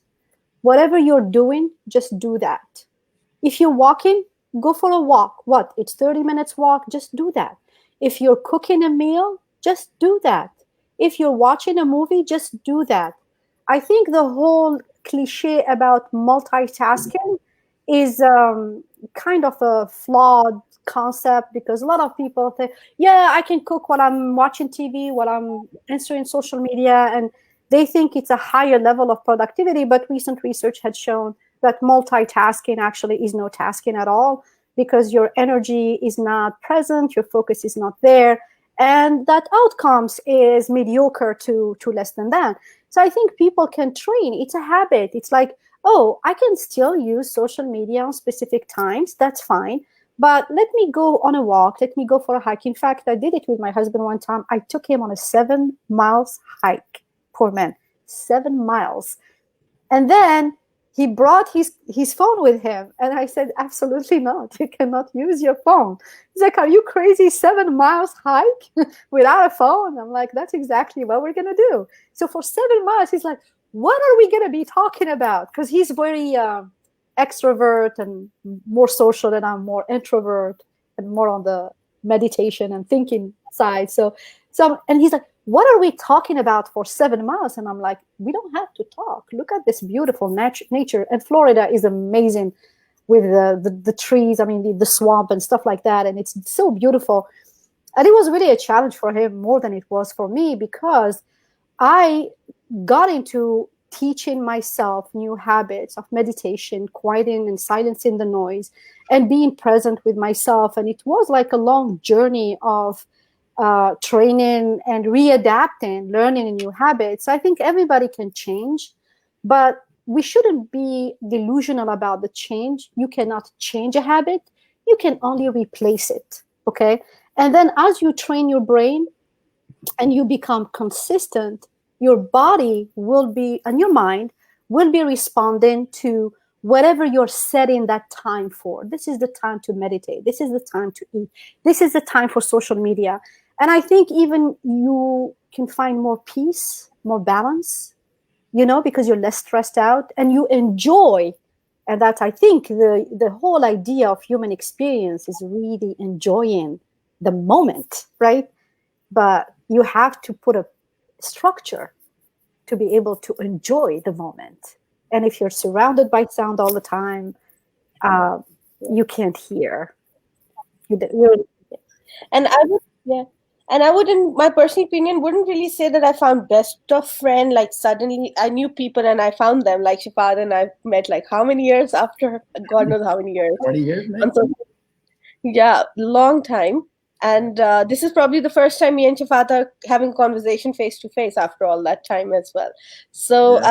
whatever you're doing, just do that. If you're walking, go for a walk. What? It's 30 minutes walk, just do that. If you're cooking a meal, just do that. If you're watching a movie, just do that. I think the whole cliche about multitasking is kind of a flawed concept, because a lot of people think, yeah, I can cook while I'm watching TV, while I'm answering social media, and they think it's a higher level of productivity. But recent research had shown that multitasking actually is no tasking at all, because your energy is not present, your focus is not there, and that outcomes is mediocre to less than that. So I think people can train. It's a habit. It's like, oh, I can still use social media on specific times. That's fine. But let me go on a walk. Let me go for a hike. In fact, I did it with my husband one time. I took him on a 7 miles hike. Poor man, 7 miles. And then he brought his phone with him. And I said, absolutely not. You cannot use your phone. He's like, are you crazy? 7 miles hike without a phone? I'm like, that's exactly what we're going to do. So for 7 miles, he's like, what are we going to be talking about? Because he's very extrovert and more social, than I'm more introvert and more on the meditation and thinking side. So and he's like, what are we talking about for 7 miles? And I'm like, we don't have to talk. Look at this beautiful nature. And Florida is amazing with the trees. I mean, the swamp and stuff like that. And it's so beautiful. And it was really a challenge for him more than it was for me, because I got into teaching myself new habits of meditation, quieting and silencing the noise, and being present with myself. And it was like a long journey of training and readapting, learning new habits. I think everybody can change, but we shouldn't be delusional about the change. You cannot change a habit, you can only replace it. Okay. And then as you train your brain and you become consistent, your body will be, and your mind will be responding to whatever you're setting that time for. This is the time to meditate. This is the time to eat. This is the time for social media. And I think even you can find more peace, more balance, because you're less stressed out and you enjoy. And that's, I think, the whole idea of human experience is really enjoying the moment, right? But you have to put a structure to be able to enjoy the moment. And if you're surrounded by sound all the time, you can't hear. And I would, yeah. And I wouldn't, my personal opinion, wouldn't really say that I found best of friend. Like suddenly I knew people and I found them. Like Shafad and I met like how many years after? God knows how many years. 20 years, man. Yeah, long time. And this is probably the first time me and Shafat are having a conversation face to face after all that time as well. So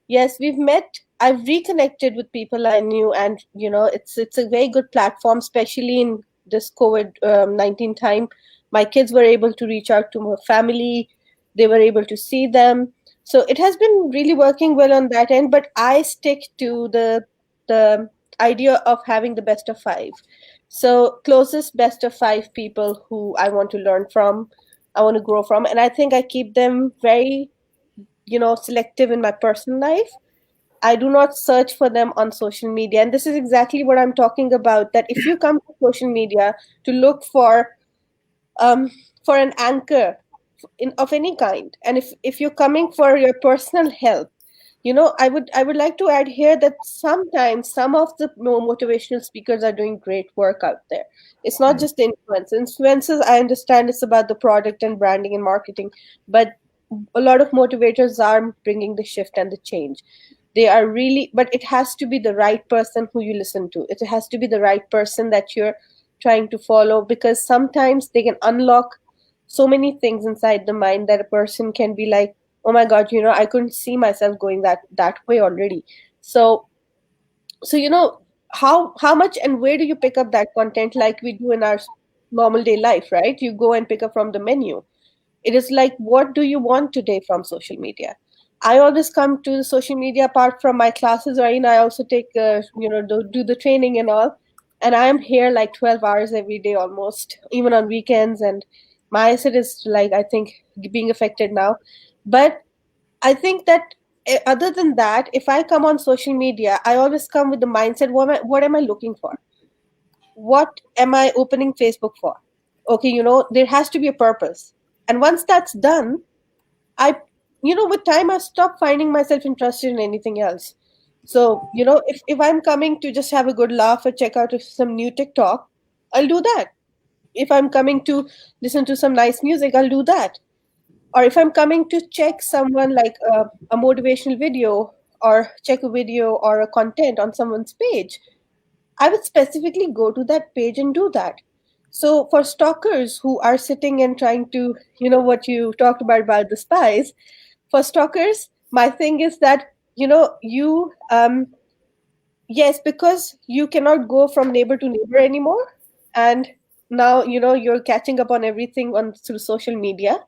yes, we've met. I've reconnected with people I knew, and it's a very good platform, especially in this COVID-19 time. My kids were able to reach out to my family. They were able to see them. So it has been really working well on that end. But I stick to the idea of having the best of five. So closest best of five people who I want to learn from, I want to grow from. And I think I keep them very, selective in my personal life. I do not search for them on social media. And this is exactly what I'm talking about, that if you come to social media to look for an anchor of any kind, and if you're coming for your personal health, I would like to add here that sometimes some of the more motivational speakers are doing great work out there. It's not just the influencers. I understand it's about the product and branding and marketing, but a lot of motivators are bringing the shift and the change. They are really, but it has to be the right person who you listen to. It has to be the right person that you're trying to follow, because sometimes they can unlock so many things inside the mind that a person can be like, oh my god, I couldn't see myself going that way already. So how much and where do you pick up that content, like we do in our normal day life, right? You go and pick up from the menu. It is like, what do you want today from social media? I always come to the social media apart from my classes, right? I also take do the training and all, and I am here like 12 hours every day almost, even on weekends, and my eyesight is like, I think, being affected now. But I think that other than that, if I come on social media, I always come with the mindset, what am I looking for? What am I opening Facebook for? Okay, there has to be a purpose. And once that's done, with time, I stop finding myself interested in anything else. So, if I'm coming to just have a good laugh or check out some new TikTok, I'll do that. If I'm coming to listen to some nice music, I'll do that. Or if I'm coming to check someone like a motivational video, or check a video or a content on someone's page, I would specifically go to that page and do that. So for stalkers who are sitting and trying to, what you talked about the spies, for stalkers, my thing is that, yes, because you cannot go from neighbor to neighbor anymore. And now, you're catching up on everything through social media.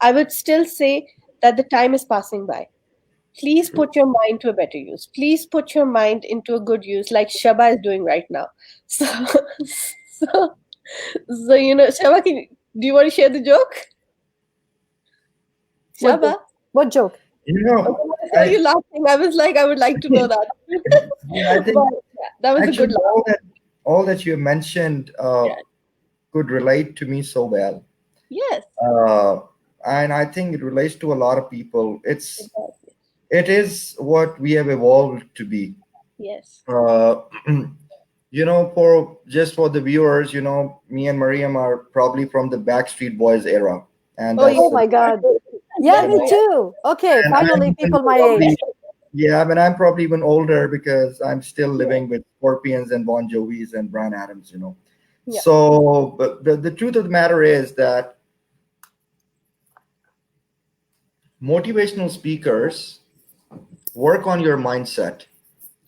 I would still say that the time is passing by. Please put your mind to a better use. Please put your mind into a good use, like Shaba is doing right now. So, so, Shaba, do you want to share the joke? Shaba? What joke? Why are you laughing? I was like, I would like to know that. I think that was a good laugh. All that you mentioned could relate to me so well. Yes. And I think it relates to a lot of people. It is what we have evolved to be. Yes. For the viewers, me and Maryam are probably from the Backstreet Boys era. And oh my God. Yeah, me too. Okay, and finally people my age. Yeah, but I'm probably even older because I'm still living with Scorpions and Bon Jovis and Bryan Adams, Yeah. So, but the truth of the matter is that motivational speakers work on your mindset,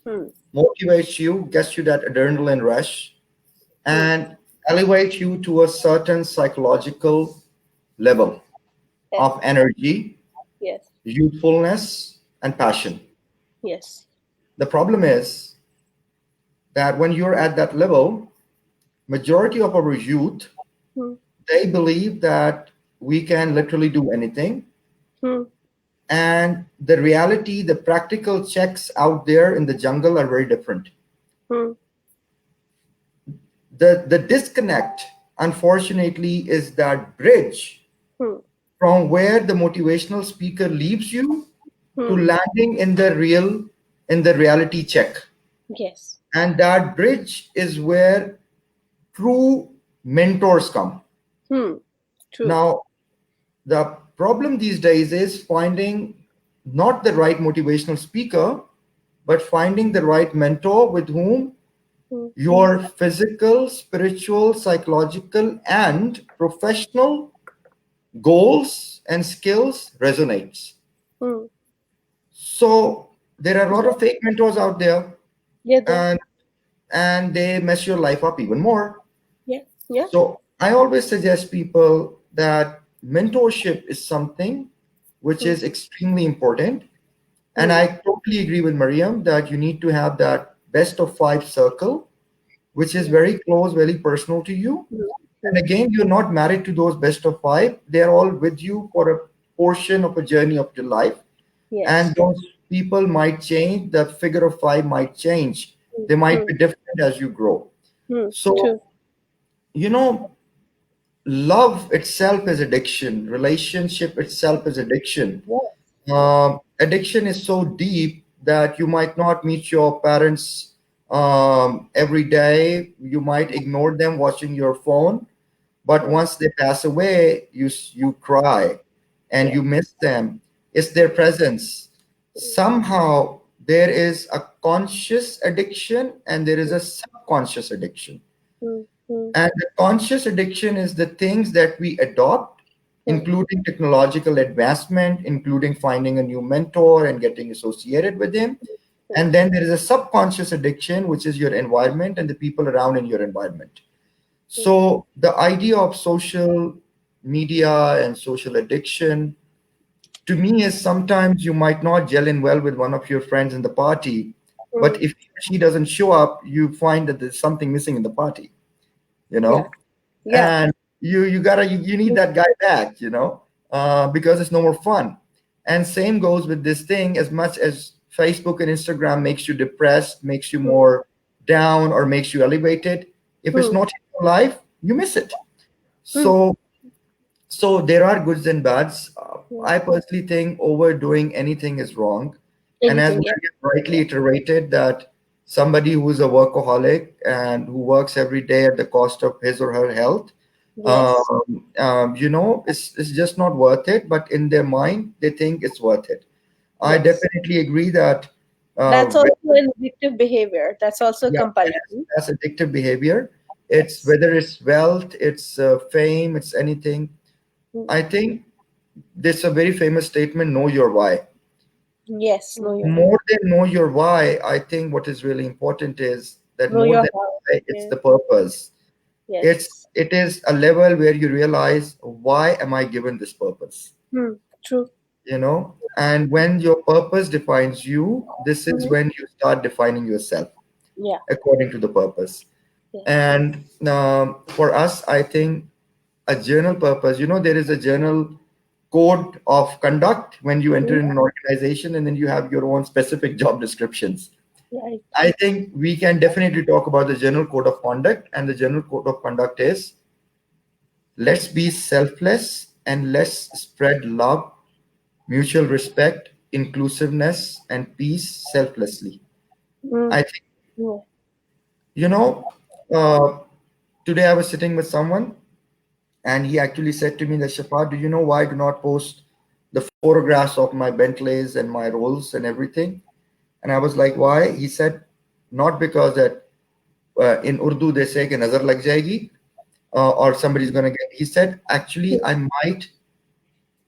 Hmm. motivates you, gets you that adrenaline rush, Hmm. and elevate you to a certain psychological level Yes. of energy, Yes. youthfulness, and passion. Yes. The problem is that when you're at that level, majority of our youth, Hmm. they believe that we can literally do anything. Hmm. And the reality, the practical checks out there in the jungle are very different. Hmm. The disconnect, unfortunately, is that bridge Hmm. from where the motivational speaker leaves you to Hmm. landing in the reality check. Yes. And that bridge is where true mentors come. Hmm. True. Now, the problem these days is finding not the right motivational speaker, but finding the right mentor with whom Hmm. your physical, spiritual, psychological, and professional goals and skills resonates. Hmm. So there are a lot Yeah. of fake mentors out there, Yeah. There. and they mess your life up even more. Yeah. Yeah. So I always suggest people that mentorship is something which Hmm. is extremely important. And Hmm. I totally agree with Mariam that you need to have that best of five circle, which is Yeah. very close, very personal to you. Hmm. And Hmm. again, you're not married to those best of five. They're all with you for a portion of a journey of your life. And Yes. those people might change, the figure of five might change. Hmm. They might Hmm. be different as you grow. Hmm. So, True. you know, love itself is addiction, relationship itself is addiction. Yeah. Addiction is so deep that you might not meet your parents every day. You might ignore them watching your phone, but Yeah. once they pass away, you cry and Yeah. you miss them. It's their presence. Somehow there is a conscious addiction and there is a subconscious addiction. Hmm. Hmm. And the conscious addiction is the things that we adopt, Hmm. including technological advancement, including finding a new mentor and getting associated with him. Hmm. And then there is a subconscious addiction, which is your environment and the people around in your environment. Hmm. So the idea of social media and social addiction to me is sometimes you might not gel in well with one of your friends in the party, but Hmm. if he or she doesn't show up, you find that there's something missing in the party, you Yeah. know? Yeah. And you need that guy back, because it's no more fun. And same goes with this thing. As much as Facebook and Instagram makes you depressed, makes you Hmm. more down, or makes you elevated, if it's Hmm. not in your life, you miss it. Hmm. So there are goods and bads. Yeah. I personally think overdoing anything is wrong. And as Anything. Yeah. Maria rightly iterated, that somebody who is a workaholic and who works every day at the cost of his or her health, Yes. it's just not worth it. But in their mind, they think it's worth it. I Yes. definitely agree that, That's also an addictive behavior. That's also yeah, compulsion. that's addictive behavior. It's Yes. whether it's wealth, it's fame, it's anything. Hmm. I think there's a very famous statement: "Know your why." Yes. Know your More than know your why, I think what is really important is that know more your than how. why, it's Yeah. the purpose. Yes. It is a level where you realize, why am I given this purpose? Hmm. True. And when your purpose defines you, this is Hmm. when you start defining yourself Yeah. according to the purpose. Yeah. And for us, I think a journal purpose, there is a journal code of conduct when you enter Hmm. in an organization, and then you have your own specific job descriptions. Right. I think we can definitely talk about the general code of conduct, and the general code of conduct is, let's be selfless and let's spread love, mutual respect, inclusiveness, and peace selflessly. Hmm. I think, Yeah. you know, uh, today I was sitting with someone and he actually said to me that, Shafa, do you know why I do not post the photographs of my Bentleys and my Rolls and everything? And I was like, why? He said, not because that in Urdu they say कि nazar lag jayegi, or somebody's going to get. He said, actually, I might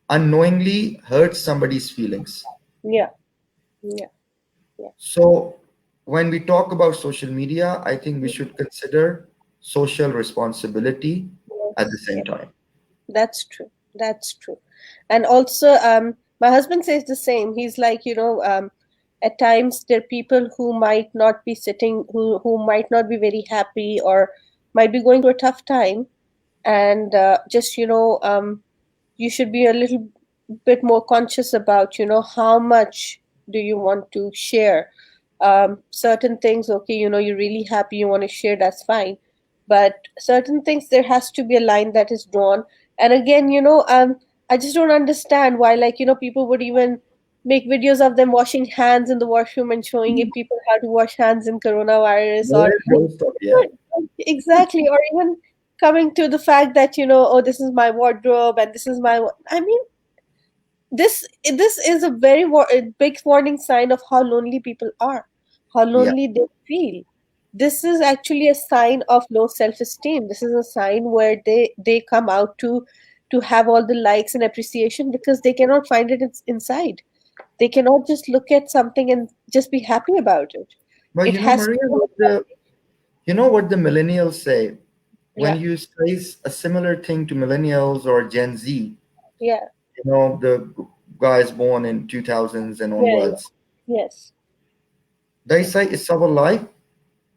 unknowingly hurts somebody's feelings. Yeah. Yeah. So when we talk about social media, I think we should consider social responsibility at the Yes. same time. That's true. That's true. And also, my husband says the same. He's like, at times there are people who might not be sitting, who might not be very happy or might be going through a tough time. And just, you should be a little bit more conscious about, how much do you want to share. Certain things, okay, you're really happy, you want to share, that's fine. But certain things, there has to be a line that is drawn. And again, I just don't understand why, like, people would even make videos of them washing hands in the washroom and showing if people how to wash hands in coronavirus, or There is stuff, yeah. exactly, or even coming to the fact that, oh, this is my wardrobe and this is I mean, this is a very a big warning sign of how lonely people are, how Yeah. lonely they feel. This is actually a sign of low self-esteem. This is a sign where they come out to have all the likes and appreciation because they cannot find it inside. They cannot just look at something and just be happy about it. But It has Maria, to. what the millennials say when Yeah. you say a similar thing to millennials or Gen Z, Yeah. the guys born in 2000s and Yeah. Yeah. onwards, Yes. they say it's our life.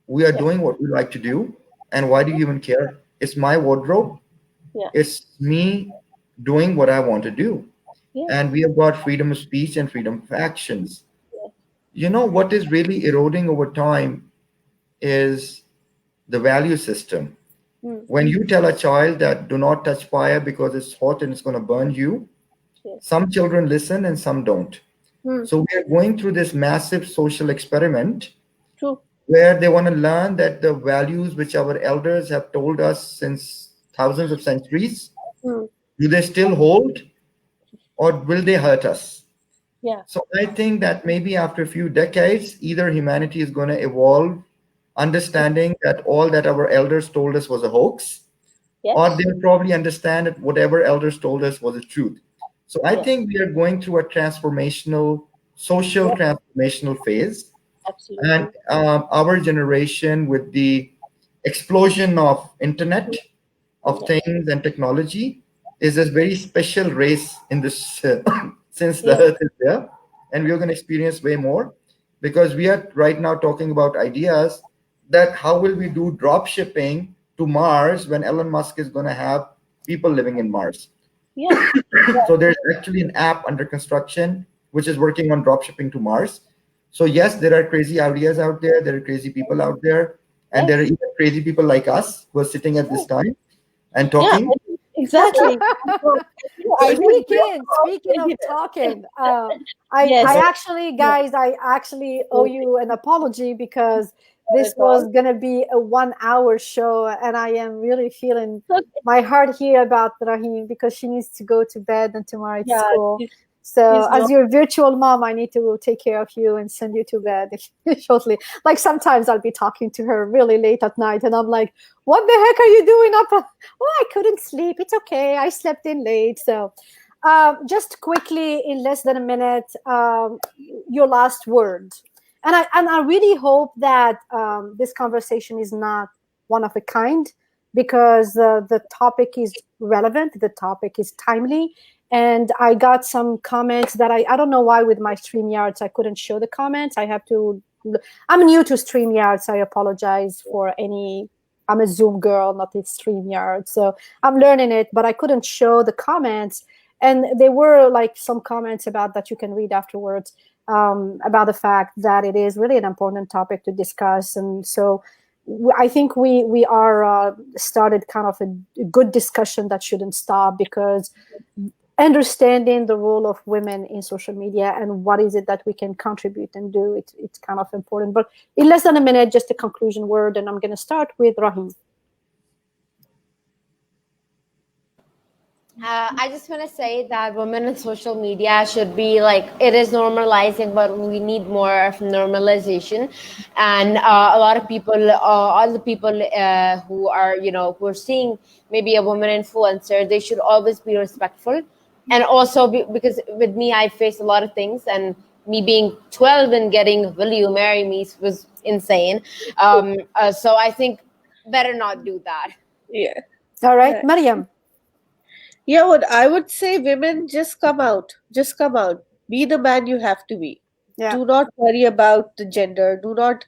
We are Yeah. doing what we like to do. And why do you even care? It's my wardrobe. Yeah. It's me doing what I want to do. Yeah. And we have got freedom of speech and freedom of actions. Yeah. What is really eroding over time is the value system. Mm. When you tell a child that do not touch fire because it's hot and it's going to burn you, Yes. some children listen and some don't. Mm. So we are going through this massive social experiment True. where they want to learn that the values which our elders have told us since thousands of centuries, Mm. do they still hold or will they hurt us? Yeah. So I think that maybe after a few decades, either humanity is going to evolve understanding that all that our elders told us was a hoax, or Yes. they'll probably understand that whatever elders told us was the truth. So I Yes. think we are going through a social Yes. transformational phase. And Absolutely. our generation, with the explosion of internet, of Yeah. things and technology, is a very special race in this since the Yeah. earth is there, and we're going to experience way more because we are right now talking about ideas that how will we do drop shipping to Mars when Elon Musk is going to have people living in Mars. Yeah. So there's actually an app under construction which is working on drop shipping to Mars. So yes, there are crazy ideas out there, there are crazy people out there, and there are Yes. even crazy people like us who are sitting at this Yes. time and Yeah. talking. Exactly. So, I would Speaking of talking, I yes. actually, guys, I actually owe you an apology because Not this at all. was gonna be a 1 hour show, and I am really feeling Okay. my heart here about Rahim because she needs to go to bed and tomorrow it's Yeah. school. He's, So, he's as not. your virtual mom, I need to take care of you and send you to bed shortly. Like sometimes I'll be talking to her really late at night, and I'm like, "What the heck are you doing up?" Oh, I couldn't sleep. It's okay. I slept in late. So, just quickly, in less than a minute, your last word. And I really hope that this conversation is not one of a kind because the topic is relevant, the topic is timely, and I got some comments that I don't know why with my StreamYards I couldn't show the comments. I have to. I'm new to StreamYards. I apologize for any. I'm a Zoom girl, not a StreamYard, so I'm learning it. But I couldn't show the comments, and there were like some comments about that you can read afterwards about the fact that it is really an important topic to discuss, and so I think we are started kind of a good discussion that shouldn't stop because understanding the role of women in social media and what is it that we can contribute and do, it's kind of important. But in less than a minute, just a conclusion word, and I'm going to start with Rahim. I just want to say that women in social media should be like, it is normalizing, but we need more of normalization. And a lot of people, all the people who are, who are seeing maybe a woman influencer, they should always be respectful. And also because with me, I faced a lot of things, and me being 12 and getting "Will you marry me" was insane. So I think better not do that. Yeah. All right, Yeah. Maryam. Yeah, what I would say, women, just come out. Just come out. Be the man you have to be. Yeah. Do not worry about the gender. Do not.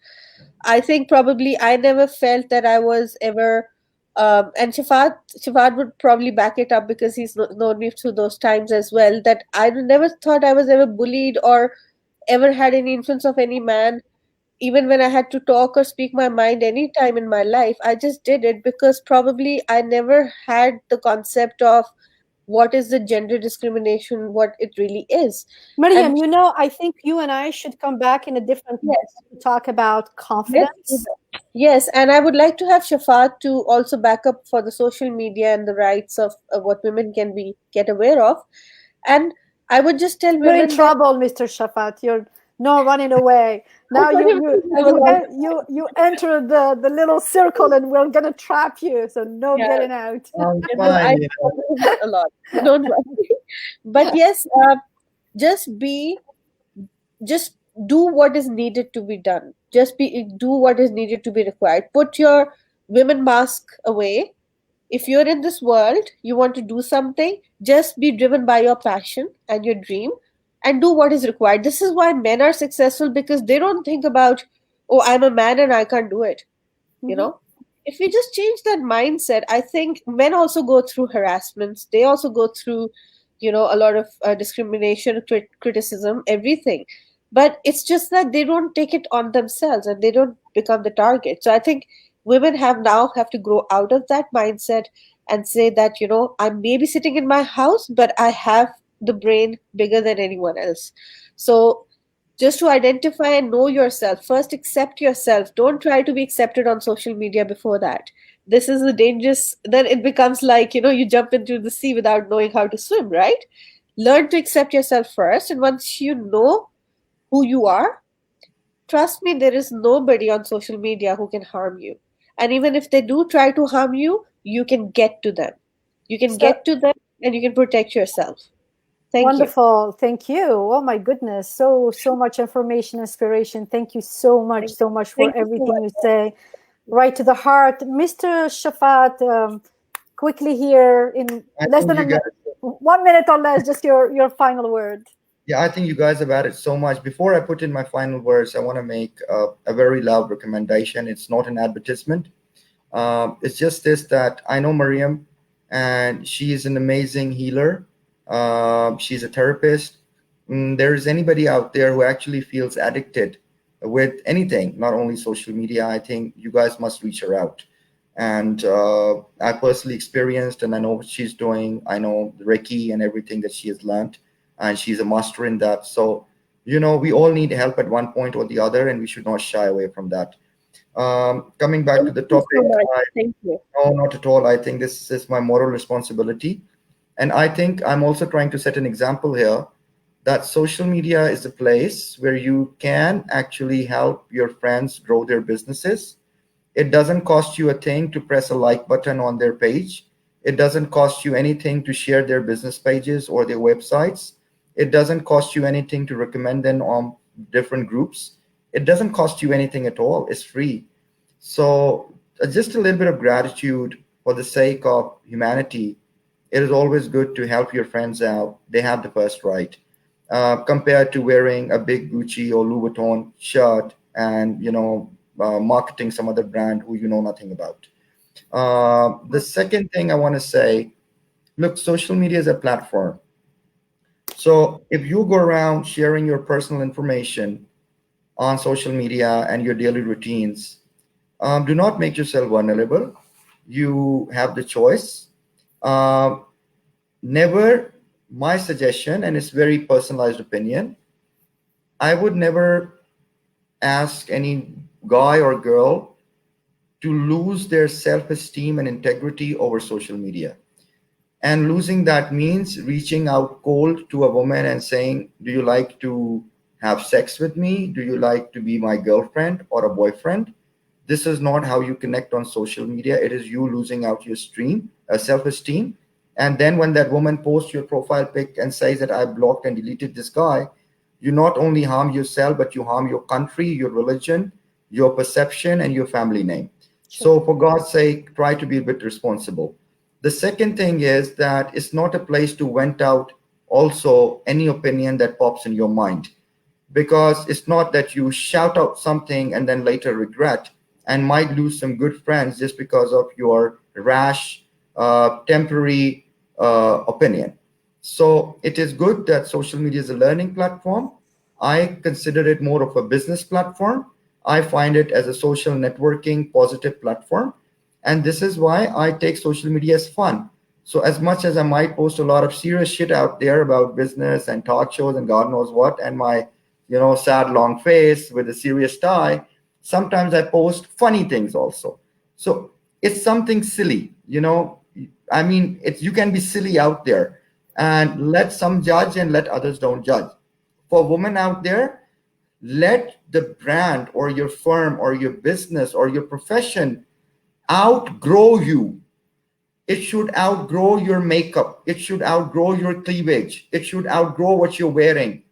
I think probably I never felt that I was ever. And Shafat would probably back it up because he's known me through those times as well. That I never thought I was ever bullied or ever had any influence of any man. Even when I had to talk or speak my mind any time in my life, I just did it because probably I never had the concept of what is the gender discrimination, what it really is. Maryam, And you know, I think you and I should come back in a different yes, to talk about let's do confidence. that. Yes, and I would like to have Shafat to also back up for the social media and the rights of what women can be get aware of. And I would just tell You're in women that trouble, Mr. Shafat. You're no running away. I Now thought you you you were you allowed en- you you enter the little circle, and we're gonna trap you. So no yeah, getting out. I'm and no, fine, I you know. follow him a lot. Don't worry. But yes, just be just do what is needed to be done. Just be do what is needed to be required. Put your women mask away. If you're in this world, you want to do something, just be driven by your passion and your dream and do what is required. This is why men are successful, because they don't think about, oh, I'm a man and I can't do it, you Mhm. know. If we just change that mindset, I think men also go through harassments, they also go through, a lot of discrimination, criticism, everything. But it's just that they don't take it on themselves and they don't become the target. So I think women have to grow out of that mindset and say that, I'm maybe sitting in my house, but I have the brain bigger than anyone else. So just to identify and know yourself, first accept yourself. Don't try to be accepted on social media before that. This is the dangerous, then it becomes like, you jump into the sea without knowing how to swim, right? Learn to accept yourself first, and once you know who you are, trust me, there is nobody on social media who can harm you. And even if they do try to harm you, you can get to them. You can So get to them and you can protect yourself. Thank you. wonderful. Thank you. Oh my goodness. So much information, inspiration. Thank you Thank so much for thank you so everything you much. say. Right to the heart. Mr. Shafat, quickly here in I less think than you guys, 1 minute or less, just your final word. yeah, I think you guys have added so much. Before I put in my final words, I want to make a very loud recommendation. It's not an advertisement. It's just this, that I know Maryam, and she is an amazing healer. She's a therapist. There is anybody out there who actually feels addicted with anything, not only social media. I think you guys must reach her out. And I personally experienced, and I know what she's doing. I know the Reiki and everything that she has learned, and she's a master in that. So, we all need help at one point or the other, and we should not shy away from that. Coming back to Thank the you topic, so much. Thank you. no, not at all. I think this is my moral responsibility. And I think I'm also trying to set an example here that social media is a place where you can actually help your friends grow their businesses. It doesn't cost you a thing to press a like button on their page. It doesn't cost you anything to share their business pages or their websites. It doesn't cost you anything to recommend them on different groups. It doesn't cost you anything at all. It's free. So, just a little bit of gratitude for the sake of humanity. It is always good to help your friends out. They have the first right, compared to wearing a big Gucci or Louis Vuitton shirt and marketing some other brand who you know nothing about. The second thing I want to say, look, social media is a platform. So if you go around sharing your personal information on social media and your daily routines, do not make yourself vulnerable. You have the choice. Um, Never, my suggestion, and it's very personalized opinion, I would never ask any guy or girl to lose their self-esteem and integrity over social media. And losing that means reaching out cold to a woman and saying, do you like to have sex with me? Do you like to be my girlfriend or a boyfriend? This is not how you connect on social media. It is you losing out your self-esteem And then when that woman posts your profile pic and says that I blocked and deleted this guy, you not only harm yourself, but you harm your country, your religion, your perception, and your family name. So for God's sake, try to be a bit responsible. The second thing is that it's not a place to vent out also any opinion that pops in your mind, because it's not that you shout out something and then later regret and might lose some good friends just because of your rash, temporary opinion. So it is good that social media is a learning platform. I consider it more of a business platform. I find it as a social networking positive platform. And this is why I take social media as fun. So as much as I might post a lot of serious shit out there about business and talk shows and God knows what, and my, sad long face with a serious tie, sometimes I post funny things also. So it's something silly, I mean, you can be silly out there and let some judge and let others don't judge. For women out there, let the brand or your firm or your business or your profession outgrow you. It should outgrow your makeup. It should outgrow your cleavage. It should outgrow what you're wearing.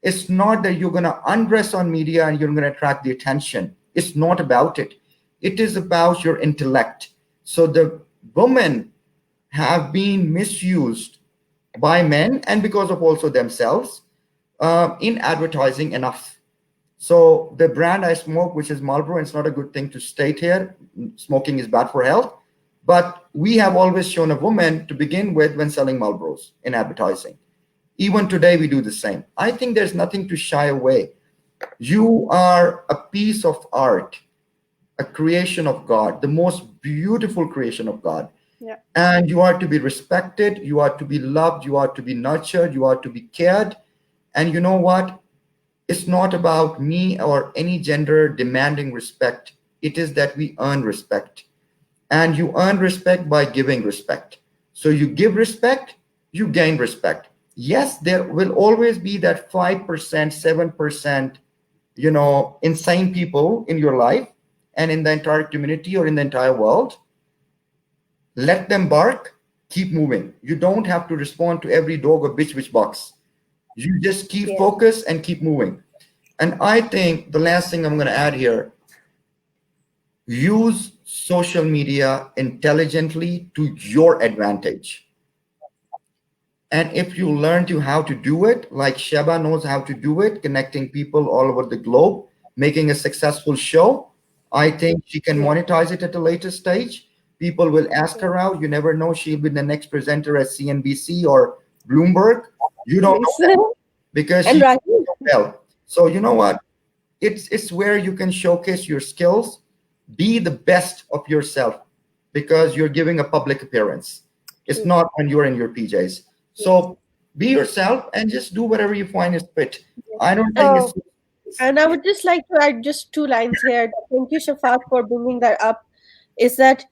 It's not that you're going to undress on media and you're going to attract the attention. It's not about it. It is about your intellect. So the women have been misused by men and because of also themselves in advertising enough. So the brand I smoke, which is Marlboro, it's not a good thing to state here. Smoking is bad for health. But we have always shown a woman to begin with when selling Marlboros in advertising. Even today, we do the same. I think there's nothing to shy away. You are a piece of art, a creation of God, the most beautiful creation of God. Yeah. And you are to be respected, you are to be loved, you are to be nurtured, you are to be cared. And you know what? It's not about me or any gender demanding respect. It is that we earn respect. And you earn respect by giving respect. So you give respect, you gain respect. Yes, there will always be that 5%, 7%, insane people in your life and in the entire community or in the entire world. Let them bark, keep moving. You don't have to respond to every dog or bitch which barks. You just keep focused and keep moving. And I think the last thing I'm going to add here, use social media intelligently to your advantage. And if you learn how to do it, like Shaba knows how to do it, connecting people all over the globe, making a successful show, I think she can monetize it at a later stage. People will ask her out. You never know. She'll be the next presenter at CNBC or Bloomberg. You don't know that because she knows well. So you know what? It's where you can showcase your skills, be the best of yourself because you're giving a public appearance. It's not when you're in your PJs. So be yourself and just do whatever you find is fit. I don't think it's. And I would just like to add just 2 lines here. Thank you, Shafat, for bringing that up. Is that,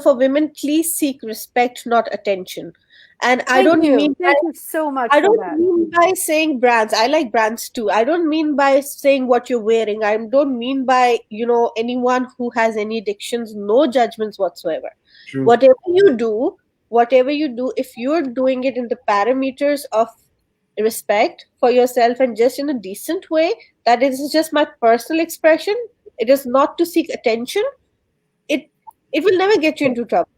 for women, please seek respect, not attention. And I don't mean Thank you so much. I for don't that. mean by saying brands. I like brands too. I don't mean by saying what you're wearing. I don't mean by, anyone who has any addictions, no judgments whatsoever. True. Whatever you do, if you're doing it in the parameters of respect for yourself and just in a decent way, that is just my personal expression. It is not to seek attention. It will never get you into trouble.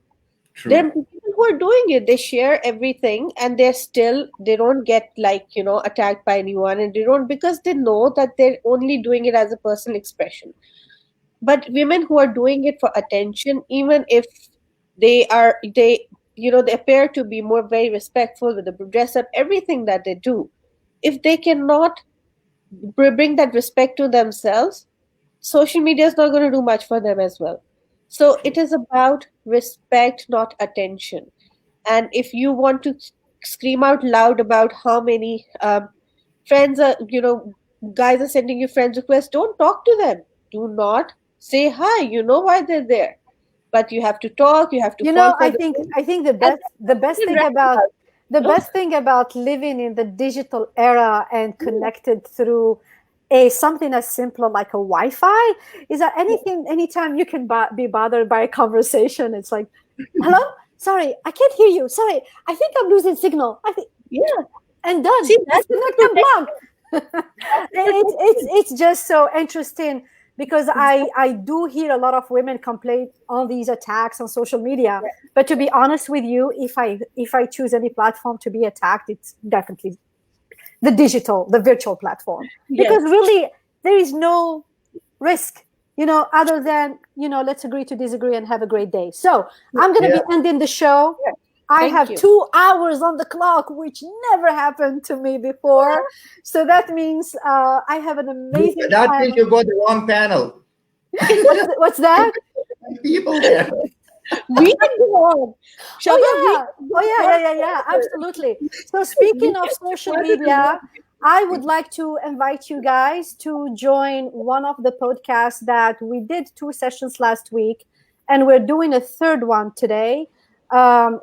True. There are people who are doing it. They share everything and they don't get attacked by anyone, and they don't, because they know that they're only doing it as a personal expression. But women who are doing it for attention, even if they appear to be more very respectful with the dress up, everything that they do, if they cannot bring that respect to themselves, social media is not going to do much for them as well. So it is about respect, not attention. And if you want to scream out loud about how many friends are, guys are sending you friends requests, don't talk to them. Do not say hi. You know why they're there. But you have to talk, you have to fall for I think the best thing about living in the digital era and connected through something as simple like a Wi-Fi is that anytime you can be bothered by a conversation, it's like, hello, Sorry, I can't hear you. Sorry, I think I'm losing signal. I think, Yeah. and done. See, that's Disconnect and plug. It's just so interesting because I do hear a lot of women complain on these attacks on social media. But to be honest with you, if I choose any platform to be attacked, it's definitely the virtual platform. Because really there is no risk, other than, let's agree to disagree and have a great day. So I'm going to be ending the show. I have 2 hours on the clock, which never happened to me before. So that means I have an amazing That time. means you got the wrong panel. What's that? People there. We can go on. Oh yeah, absolutely. So speaking of social media, I would like to invite you guys to join one of the podcasts that we did 2 sessions last week, and we're doing a third one today,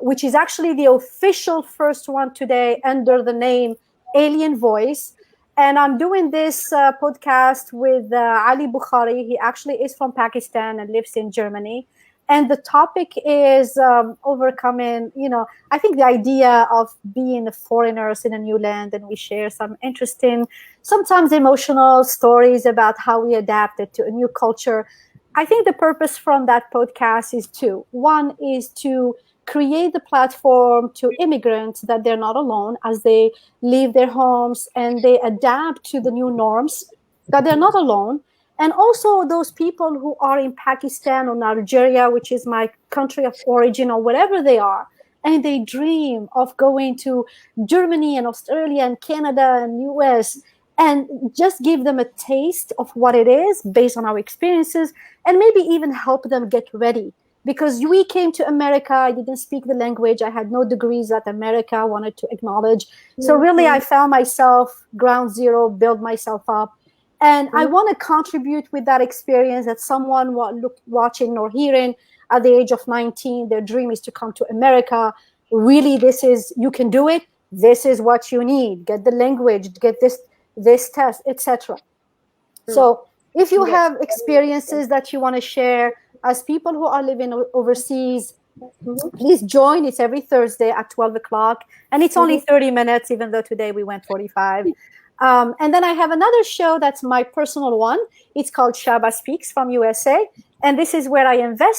which is actually the official first one today under the name Alien Voice. And I'm doing this podcast with Ali Bukhari. He actually is from Pakistan and lives in Germany. And the topic is overcoming, I think the idea of being foreigners in a new land. And we share some interesting, sometimes emotional stories about how we adapted to a new culture. I think the purpose from that podcast is two. One is to create the platform to immigrants that they're not alone as they leave their homes and they adapt to the new norms, that they're not alone. And also those people who are in Pakistan or Nigeria, which is my country of origin, or wherever they are, and they dream of going to Germany and Australia and Canada and US, and just give them a taste of what it is based on our experiences, and maybe even help them get ready. Because we came to America, I didn't speak the language, I had no degrees that America wanted to acknowledge. So really, I found myself ground zero, build myself up. And I want to contribute with that experience that someone watching or hearing at the age of 19, their dream is to come to America. Really, you can do it. This is what you need. Get the language, get this test, etc. So if you have experiences that you want to share as people who are living overseas, please join. It's every Thursday at 12 o'clock. And it's only 30 minutes, even though today we went 45. And then I have another show that's my personal one. It's called Shaba Speaks from USA. And this is where I invite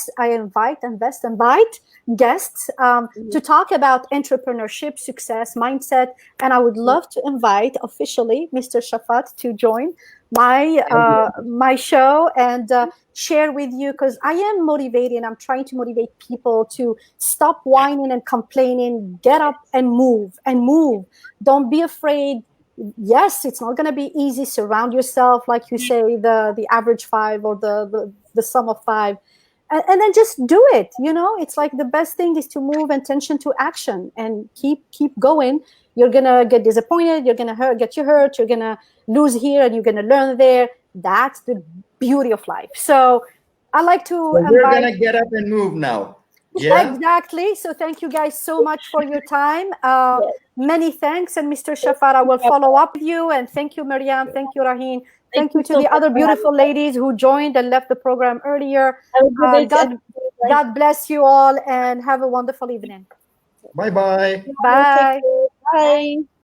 guests to talk about entrepreneurship, success, mindset. And I would love to invite officially Mr. Shafat to join my show and share with you, because I am motivating. I'm trying to motivate people to stop whining and complaining, get up and move. Don't be afraid. Yes, it's not going to be easy. Surround yourself, like you say, the average 5 or the sum of 5, and then just do it. It's like the best thing is to move attention to action and keep going. You're gonna get disappointed. You're gonna get hurt. You're gonna lose here, and you're gonna learn there. That's the beauty of life. So I like to. So we're gonna get up and move now. Yeah, exactly. So thank you guys so much for your time. Many thanks. And Mr. Shafar, I will follow up with you. And thank you, Maryam. Thank you, Raheen. Thank you to the other beautiful ladies who joined and left the program earlier. God bless you all and have a wonderful evening. Bye-bye. Bye. Bye.